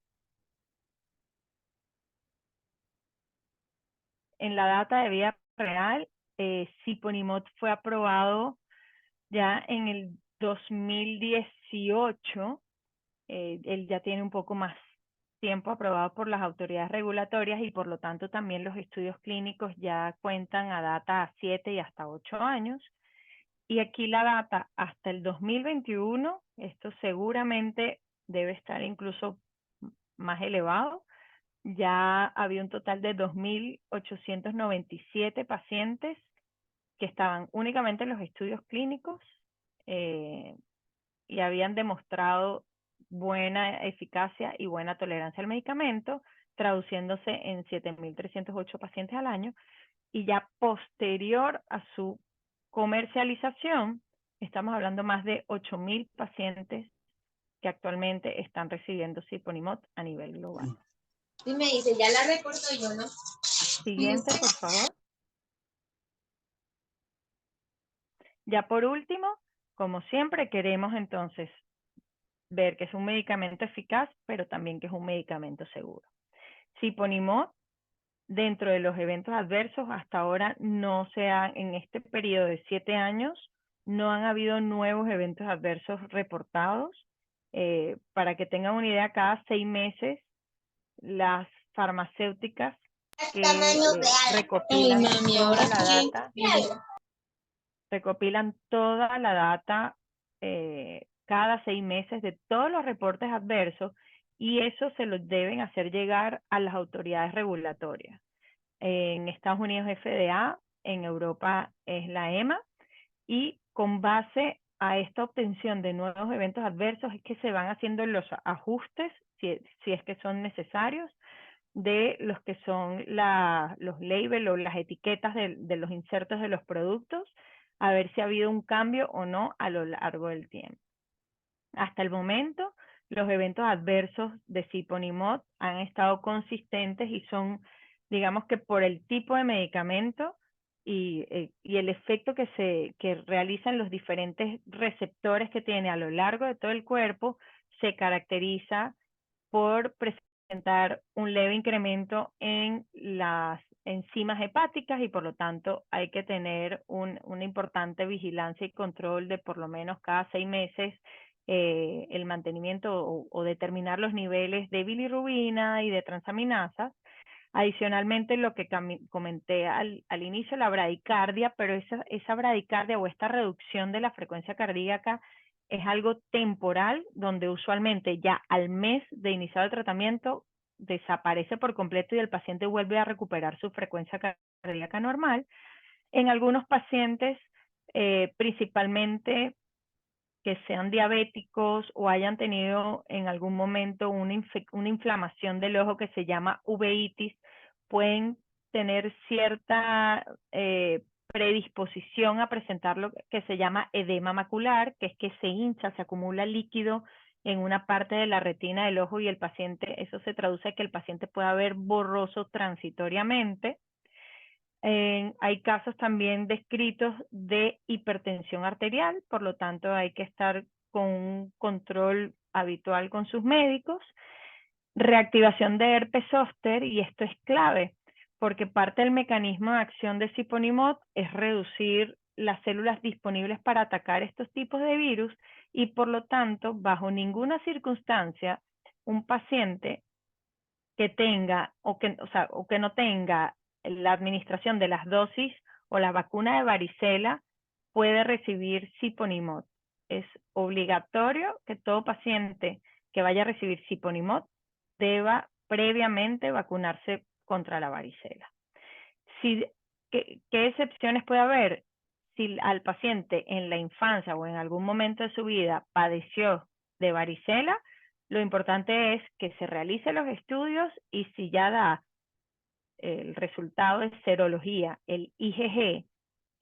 En la data de vida real, Siponimod fue aprobado ya en el 2018. Él ya tiene un poco más tiempo aprobado por las autoridades regulatorias y por lo tanto también los estudios clínicos ya cuentan a data a 7 y hasta 8 años. Y aquí la data hasta el 2021, esto seguramente debe estar incluso más elevado. Ya había un total de 2.897 pacientes que estaban únicamente en los estudios clínicos y habían demostrado buena eficacia y buena tolerancia al medicamento, traduciéndose en 7.308 pacientes al año. Y ya posterior a su comercialización, estamos hablando más de 8.000 pacientes que actualmente están recibiendo Siponimod a nivel global. Y me dice, ya la recorto yo, ¿no? Siguiente, por favor. Ya por último, como siempre, queremos entonces ver que es un medicamento eficaz, pero también que es un medicamento seguro. Siponimod, dentro de los eventos adversos, hasta ahora no se han, en este periodo de 7 años, no han habido nuevos eventos adversos reportados. Para que tengan una idea, cada 6 meses, las farmacéuticas que recopilan toda la data, recopilan toda la data cada 6 meses de todos los reportes adversos y eso se los deben hacer llegar a las autoridades regulatorias. En Estados Unidos FDA, en Europa es la EMA, y con base a esta obtención de nuevos eventos adversos es que se van haciendo los ajustes, si es que son necesarios, de los que son los labels o las etiquetas de los insertos de los productos, a ver si ha habido un cambio o no a lo largo del tiempo. Hasta el momento, los eventos adversos de Siponimod han estado consistentes y son, digamos que por el tipo de medicamento y el efecto que realizan los diferentes receptores que tiene a lo largo de todo el cuerpo, se caracteriza por presentar un leve incremento en las enzimas hepáticas y por lo tanto hay que tener una importante vigilancia y control de por lo menos cada 6 meses el mantenimiento o determinar los niveles de bilirrubina y de transaminasas. Adicionalmente, lo que comenté al inicio, la bradicardia, pero esa bradicardia o esta reducción de la frecuencia cardíaca es algo temporal, donde usualmente ya al mes de iniciar el tratamiento desaparece por completo y el paciente vuelve a recuperar su frecuencia cardíaca normal. En algunos pacientes, principalmente que sean diabéticos o hayan tenido en algún momento una inflamación del ojo que se llama uveitis, pueden tener cierta predisposición a presentar lo que se llama edema macular, que es que se hincha, se acumula líquido en una parte de la retina del ojo y el paciente, eso se traduce a que el paciente pueda ver borroso transitoriamente. Hay casos también descritos de hipertensión arterial, por lo tanto hay que estar con un control habitual con sus médicos. Reactivación de herpes zóster, y esto es clave, porque parte del mecanismo de acción de Siponimod es reducir las células disponibles para atacar estos tipos de virus y por lo tanto, bajo ninguna circunstancia, un paciente que tenga o que no tenga la administración de las dosis o la vacuna de varicela puede recibir Siponimod. Es obligatorio que todo paciente que vaya a recibir Siponimod deba previamente vacunarse contra la varicela. ¿Qué excepciones puede haber? Si al paciente en la infancia o en algún momento de su vida padeció de varicela, lo importante es que se realicen los estudios y si ya da el resultado de serología, el IgG,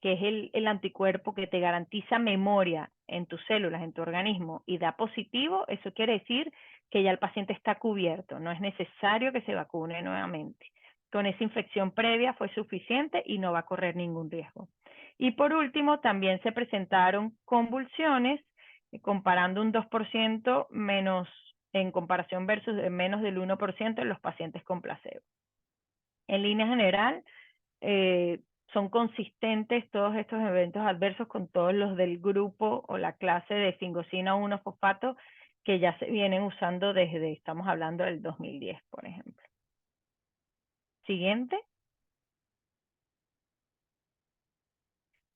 que es el anticuerpo que te garantiza memoria en tus células, en tu organismo, y da positivo, eso quiere decir que ya el paciente está cubierto, no es necesario que se vacune nuevamente. Con esa infección previa fue suficiente y no va a correr ningún riesgo. Y por último, también se presentaron convulsiones, comparando un 2% menos en comparación versus menos del 1% en los pacientes con placebo. En línea general, son consistentes todos estos eventos adversos con todos los del grupo o la clase de fingosina 1-fosfato que ya se vienen usando desde, estamos hablando del 2010, por ejemplo. Siguiente.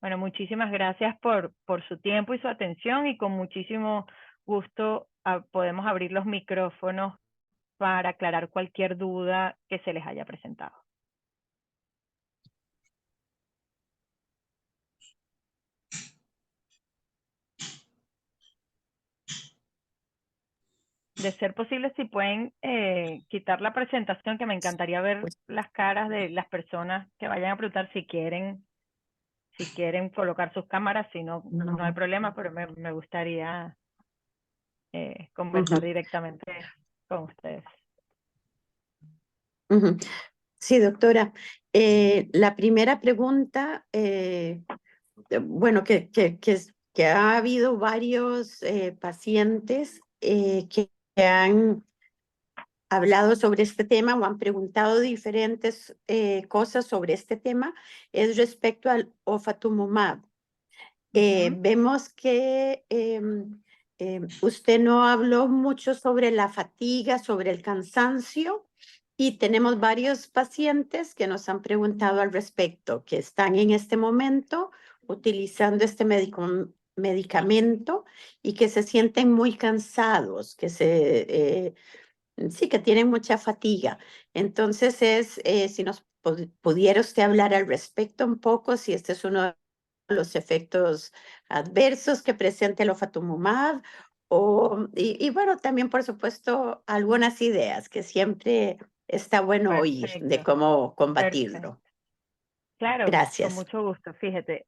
Bueno, muchísimas gracias por su tiempo y su atención y con muchísimo gusto podemos abrir los micrófonos para aclarar cualquier duda que se les haya presentado. De ser posible, si pueden quitar la presentación, que me encantaría ver las caras de las personas que vayan a preguntar si quieren colocar sus cámaras, si no, no hay problema, pero me gustaría conversar directamente con ustedes. Sí, doctora. La primera pregunta, bueno, que ha habido varios pacientes que han hablado sobre este tema o han preguntado diferentes cosas sobre este tema, es respecto al ofatumumab. Vemos que usted no habló mucho sobre la fatiga, sobre el cansancio, y tenemos varios pacientes que nos han preguntado al respecto, que están en este momento utilizando este medicamento y que se sienten muy cansados, que sí, que tienen mucha fatiga. Entonces si nos ¿pudiera usted hablar al respecto un poco si este es uno de los efectos adversos que presenta el ofatumumab? Y bueno, también por supuesto algunas ideas que siempre está bueno oír de Perfecto, cómo perfecto. combatirlo. Claro, con Gracias. mucho gusto. Fíjate,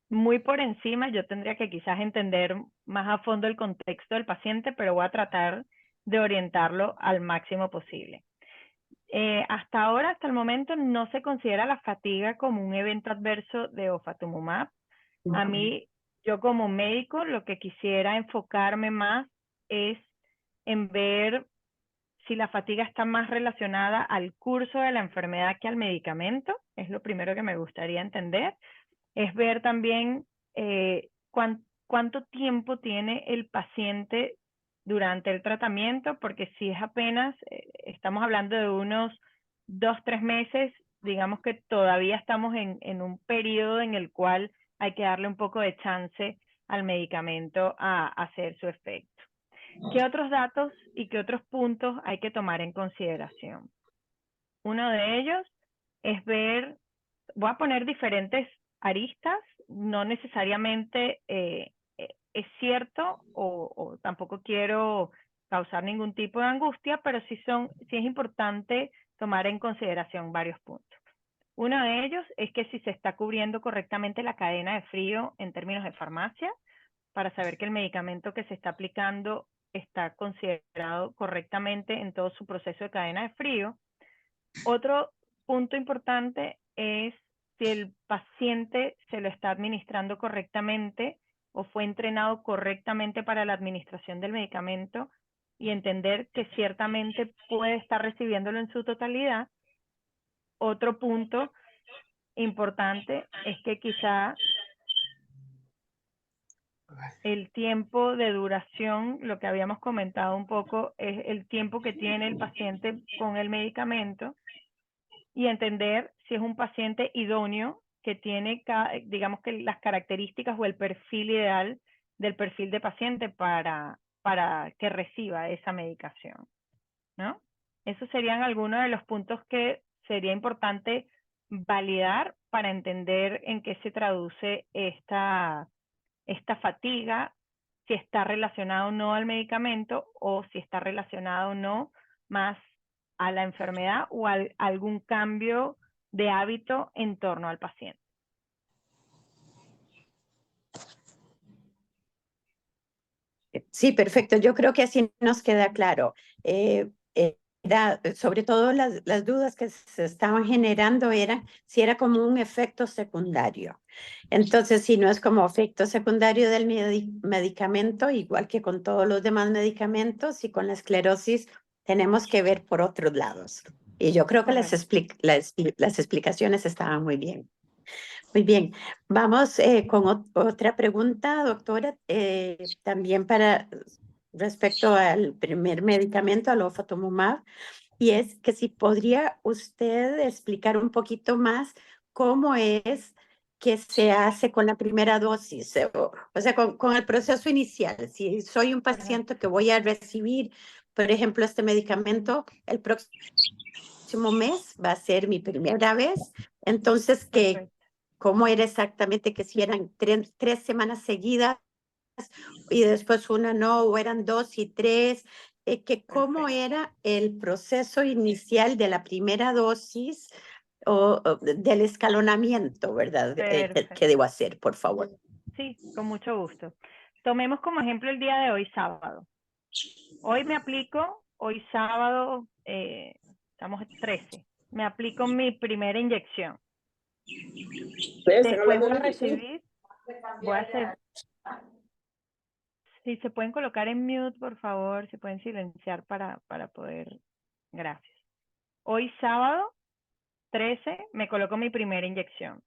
muy por encima, yo tendría que quizás entender más a fondo el contexto del paciente, pero voy a tratar de orientarlo al máximo posible. Hasta ahora, hasta el momento, no se considera la fatiga como un evento adverso de ofatumumab. A mí, yo como médico, lo que quisiera enfocarme más es en ver si la fatiga está más relacionada al curso de la enfermedad que al medicamento. Es lo primero que me gustaría entender. Es ver también cuánto tiempo tiene el paciente durante el tratamiento, porque si es apenas, estamos hablando de unos 2-3 meses, digamos que todavía estamos en un periodo en el cual hay que darle un poco de chance al medicamento a hacer su efecto. ¿Qué otros datos y qué otros puntos hay que tomar en consideración? Uno de ellos es ver, voy a poner diferentes aristas, no necesariamente es cierto o tampoco quiero causar ningún tipo de angustia, pero sí es importante tomar en consideración varios puntos. Uno de ellos es que si se está cubriendo correctamente la cadena de frío en términos de farmacia, para saber que el medicamento que se está aplicando está considerado correctamente en todo su proceso de cadena de frío. Otro punto importante es si el paciente se lo está administrando correctamente o fue entrenado correctamente para la administración del medicamento y entender que ciertamente puede estar recibiéndolo en su totalidad. Otro punto importante es que quizá el tiempo de duración, lo que habíamos comentado un poco, es el tiempo que tiene el paciente con el medicamento y entender si es un paciente idóneo que tiene, digamos que las características o el perfil ideal del perfil de paciente para que reciba esa medicación, ¿no? Esos serían algunos de los puntos que sería importante validar para entender en qué se traduce esta fatiga, si está relacionado o no al medicamento o si está relacionado o no más a la enfermedad o a algún cambio de hábito en torno al paciente. Sí, perfecto. Yo creo que así nos queda claro. Sobre todo las dudas que se estaban generando eran si era como un efecto secundario. Entonces, si no es como efecto secundario del medicamento, igual que con todos los demás medicamentos y con la esclerosis, tenemos que ver por otros lados. Y yo creo que las explicaciones estaban muy bien. Muy bien, vamos con otra pregunta, doctora, también respecto al primer medicamento, al ofatumumab, y es que si podría usted explicar un poquito más cómo es que se hace con la primera dosis, o sea, con el proceso inicial. Si soy un paciente que voy a recibir, por ejemplo, este medicamento el próximo mes, va a ser mi primera vez, entonces, ¿cómo era exactamente que si eran tres semanas seguidas y después una no, o eran 2 y 3? ¿Cómo era el proceso inicial de la primera dosis o del escalonamiento, verdad? ¿Qué debo hacer, por favor? Sí, con mucho gusto. Tomemos como ejemplo el día de hoy, sábado. Hoy me aplico, hoy sábado, estamos 13, me aplico mi primera inyección. Después voy a recibir, voy a hacer, si se pueden colocar en mute, por favor, se pueden silenciar para poder, gracias. Hoy sábado 13 me coloco mi primera inyección.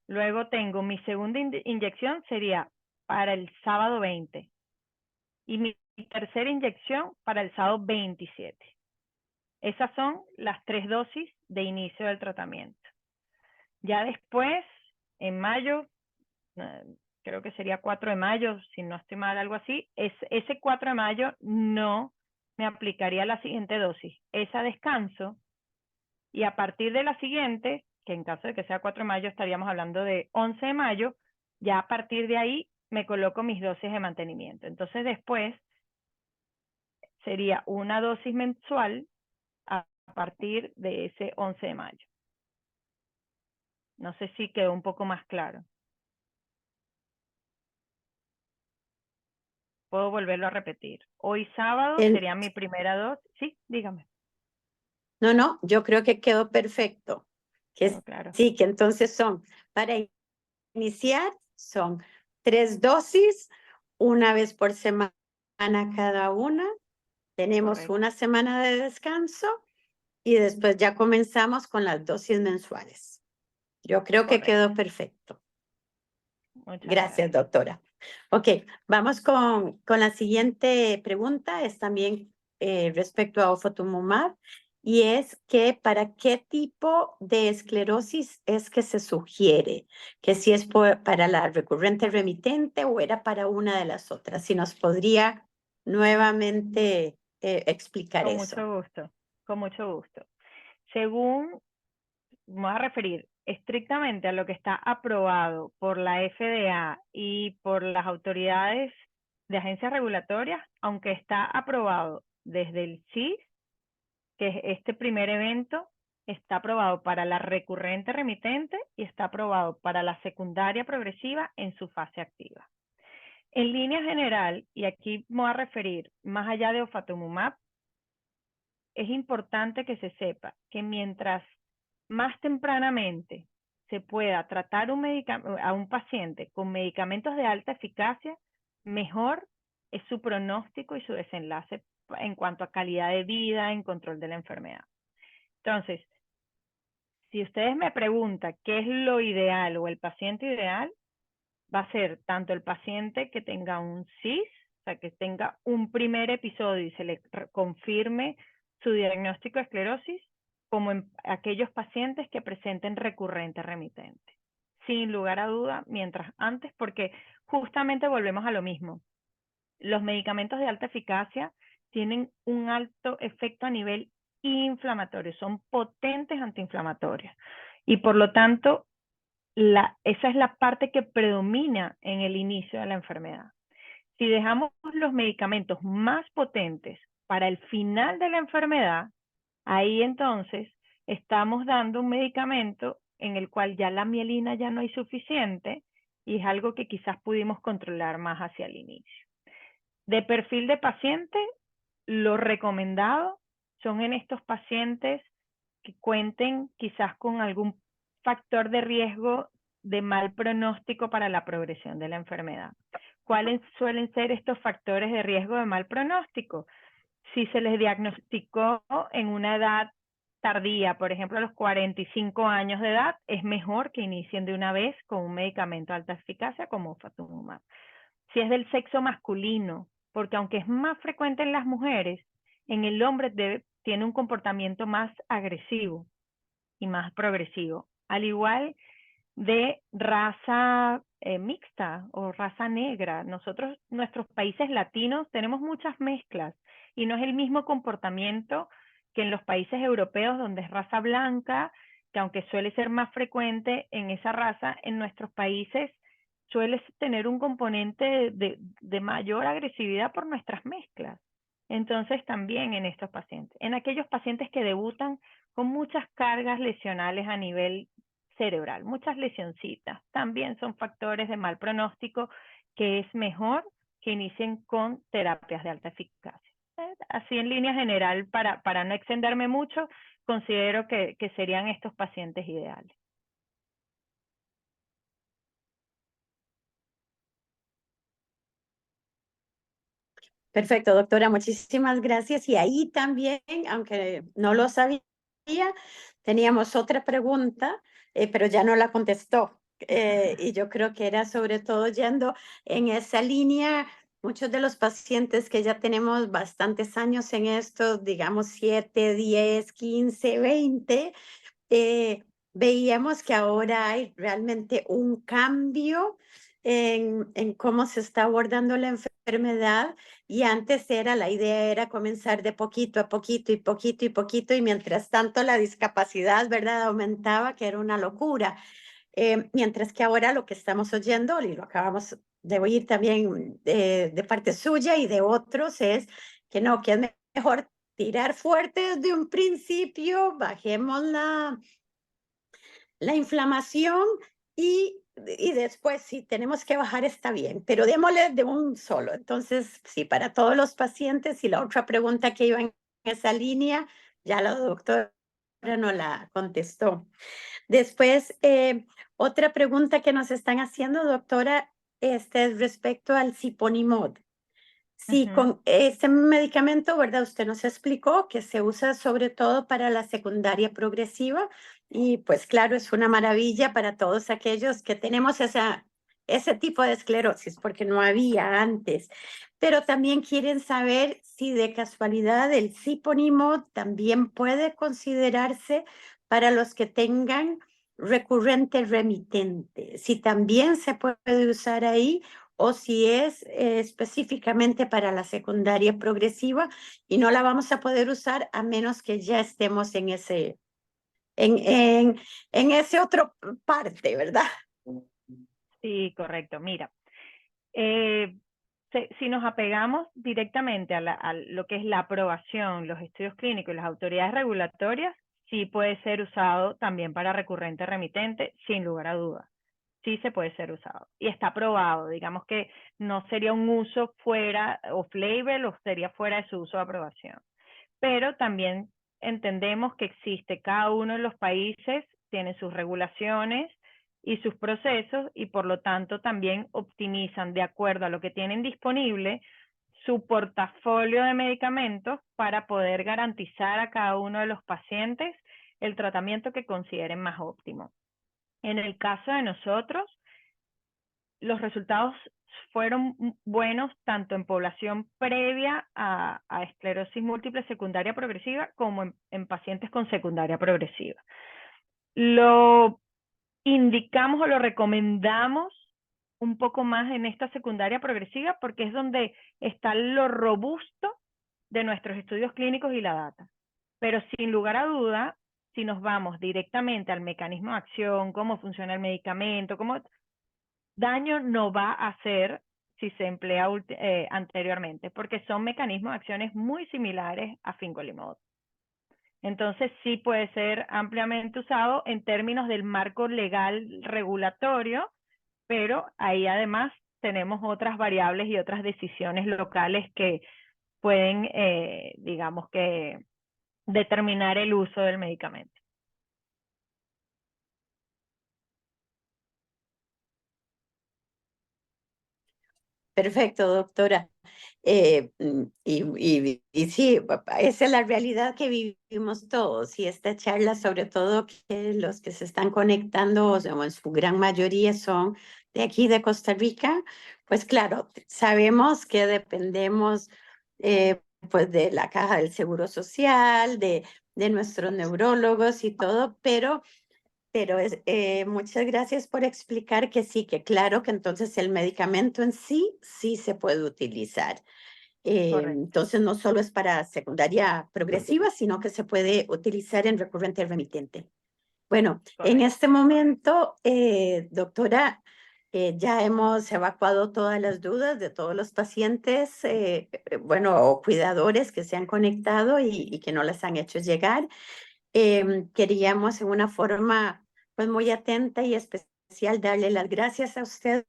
Luego tengo mi segunda inyección, sería para el sábado 20. Y mi tercera inyección para el sábado 27. Esas son las 3 dosis de inicio del tratamiento. Ya después, en mayo, creo que sería 4 de mayo, si no estoy mal, algo así, ese 4 de mayo no me aplicaría la siguiente dosis. Esa descanso Y a partir de la siguiente, que en caso de que sea 4 de mayo estaríamos hablando de 11 de mayo, ya a partir de ahí me coloco mis dosis de mantenimiento. Entonces después sería una dosis mensual a partir de ese 11 de mayo. No sé si quedó un poco más claro. Puedo volverlo a repetir. Hoy sábado sería mi primera dosis. Sí, dígame. No, yo creo que quedó perfecto. Que Claro. sí, que entonces para iniciar, son 3 dosis, una vez por semana cada una. Tenemos Correcto. una semana de descanso y después ya comenzamos con las dosis mensuales. Yo creo que quedó perfecto. Muchas Gracias, doctora. Ok, vamos con la siguiente pregunta. Es también respecto a ofatumumab y es que para qué tipo de esclerosis es que se sugiere, que si es para la recurrente remitente o era para una de las otras. Si nos podría nuevamente explicar Con eso. mucho gusto, con mucho gusto. Según, vamos a referir estrictamente a lo que está aprobado por la FDA y por las autoridades de agencias regulatorias, aunque está aprobado desde el CIS, que es este primer evento, está aprobado para la recurrente remitente y está aprobado para la secundaria progresiva en su fase activa. En línea general, y aquí me voy a referir más allá de ofatumumab, es importante que se sepa que mientras más tempranamente se pueda tratar a un paciente con medicamentos de alta eficacia, mejor es su pronóstico y su desenlace en cuanto a calidad de vida, en control de la enfermedad. Entonces, si ustedes me preguntan qué es lo ideal o el paciente ideal, va a ser tanto el paciente que tenga un CIS, o sea, que tenga un primer episodio y se le confirme su diagnóstico de esclerosis, como en aquellos pacientes que presenten recurrente remitente. Sin lugar a duda, mientras antes, porque justamente volvemos a lo mismo. Los medicamentos de alta eficacia tienen un alto efecto a nivel inflamatorio, son potentes antiinflamatorios. Y por lo tanto, esa es la parte que predomina en el inicio de la enfermedad. Si dejamos los medicamentos más potentes para el final de la enfermedad, ahí entonces estamos dando un medicamento en el cual ya la mielina ya no hay suficiente y es algo que quizás pudimos controlar más hacia el inicio. De perfil de paciente, lo recomendado son en estos pacientes que cuenten quizás con algún factor de riesgo de mal pronóstico para la progresión de la enfermedad. ¿Cuáles suelen ser estos factores de riesgo de mal pronóstico? Si se les diagnosticó en una edad tardía, por ejemplo a los 45 años de edad, es mejor que inicien de una vez con un medicamento de alta eficacia como ofatumumab. Si es del sexo masculino, porque aunque es más frecuente en las mujeres, en el hombre tiene un comportamiento más agresivo y más progresivo. Al igual de raza mixta o raza negra. Nuestros países latinos tenemos muchas mezclas y no es el mismo comportamiento que en los países europeos donde es raza blanca, que aunque suele ser más frecuente en esa raza, en nuestros países suele tener un componente de mayor agresividad por nuestras mezclas. Entonces también en estos pacientes, en aquellos pacientes que debutan con muchas cargas lesionales a nivel cerebral, muchas lesioncitas, también son factores de mal pronóstico que es mejor que inicien con terapias de alta eficacia. Así en línea general, para no extenderme mucho, considero que serían estos pacientes ideales. Perfecto, doctora, muchísimas gracias. Y ahí también, aunque no lo sabía, teníamos otra pregunta, pero ya no la contestó. Y yo creo que era sobre todo yendo en esa línea. Muchos de los pacientes que ya tenemos bastantes años en esto, digamos 7, 10, 15, 20, veíamos que ahora hay realmente un cambio en cómo se está abordando la enfermedad, y antes la idea era comenzar de poquito a poquito y poquito y poquito, y mientras tanto la discapacidad, ¿verdad?, aumentaba, que era una locura. Mientras que ahora lo que estamos oyendo, y lo acabamos de oír también de parte suya y de otros, es que no, que es mejor tirar fuerte desde un principio, bajemos la inflamación, y después si tenemos que bajar está bien, pero démosle de un solo. Entonces, sí, para todos los pacientes. Y la otra pregunta que iba en esa línea, ya la doctora no la contestó. Después, otra pregunta que nos están haciendo, doctora, es respecto al Siponimod. Sí, con ese medicamento, ¿verdad? Usted nos explicó que se usa sobre todo para la secundaria progresiva, y pues claro, es una maravilla para todos aquellos que tenemos ese tipo de esclerosis, porque no había antes. Pero también quieren saber si de casualidad el Siponimod también puede considerarse para los que tengan recurrente remitente, si también se puede usar ahí, o si es específicamente para la secundaria progresiva, y no la vamos a poder usar a menos que ya estemos en ese otro parte, ¿verdad? Sí, correcto. Mira, si nos apegamos directamente a lo que es la aprobación, los estudios clínicos y las autoridades regulatorias, sí puede ser usado también para recurrente remitente, sin lugar a dudas. Sí se puede ser usado y está aprobado. Digamos que no sería un uso fuera off-label, o sería fuera de su uso de aprobación. Pero también entendemos que existe, cada uno de los países tiene sus regulaciones y sus procesos, y por lo tanto también optimizan de acuerdo a lo que tienen disponible su portafolio de medicamentos para poder garantizar a cada uno de los pacientes el tratamiento que consideren más óptimo. En el caso de nosotros, los resultados fueron buenos tanto en población previa a esclerosis múltiple secundaria progresiva como en pacientes con secundaria progresiva. Lo indicamos o lo recomendamos un poco más en esta secundaria progresiva porque es donde está lo robusto de nuestros estudios clínicos y la data. Pero sin lugar a duda, si nos vamos directamente al mecanismo de acción, cómo funciona el medicamento, daño no va a hacer si se emplea anteriormente, porque son mecanismos de acciones muy similares a fingolimod. Entonces sí puede ser ampliamente usado en términos del marco legal regulatorio, pero ahí además tenemos otras variables y otras decisiones locales que pueden, digamos que, determinar el uso del medicamento. Perfecto, doctora. Y sí, esa es la realidad que vivimos todos, y esta charla, sobre todo que los que se están conectando, o sea, en su gran mayoría son de aquí de Costa Rica, pues claro, sabemos que dependemos pues de la Caja del Seguro Social, de nuestros neurólogos y todo, pero muchas gracias por explicar que sí, que claro, que entonces el medicamento en sí se puede utilizar. Correcto. Entonces no solo es para secundaria progresiva, sino que se puede utilizar en recurrente remitente. Bueno, en Correcto. este momento, doctora, ya hemos evacuado todas las dudas de todos los pacientes, bueno, o cuidadores que se han conectado y que no las han hecho llegar. Queríamos en una forma pues muy atenta y especial darle las gracias a usted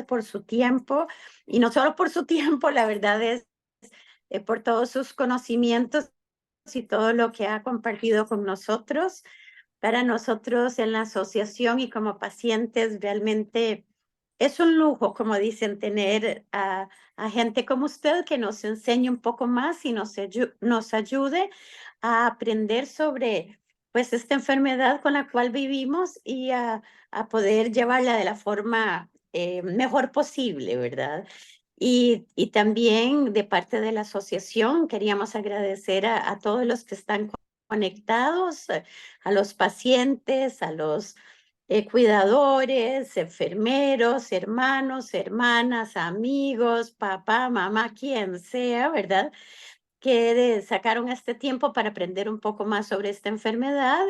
por su tiempo, y no solo por su tiempo, la verdad es por todos sus conocimientos y todo lo que ha compartido con nosotros. Para nosotros en la asociación y como pacientes realmente es un lujo, como dicen, tener a gente como usted que nos enseñe un poco más y nos ayude a aprender sobre pues esta enfermedad con la cual vivimos, y a poder llevarla de la forma mejor posible, ¿verdad? Y también de parte de la asociación queríamos agradecer a todos los que están conectados, a los pacientes, a los cuidadores, enfermeros, hermanos, hermanas, amigos, papá, mamá, quien sea, ¿verdad? Que sacaron este tiempo para aprender un poco más sobre esta enfermedad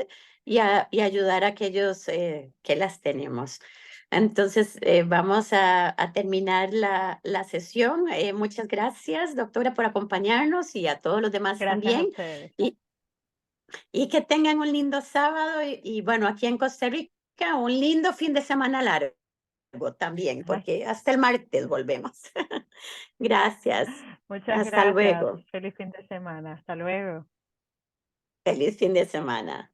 y ayudar a aquellos que las tenemos. Entonces, vamos a terminar la sesión. Muchas gracias, doctora, por acompañarnos y a todos los demás Gracias a también. ustedes. Y que tengan un lindo sábado y bueno, aquí en Costa Rica, un lindo fin de semana largo también, Ay, porque hasta el martes volvemos. Gracias. muchas Hasta gracias. luego. Feliz fin de semana. Hasta luego. Feliz fin de semana.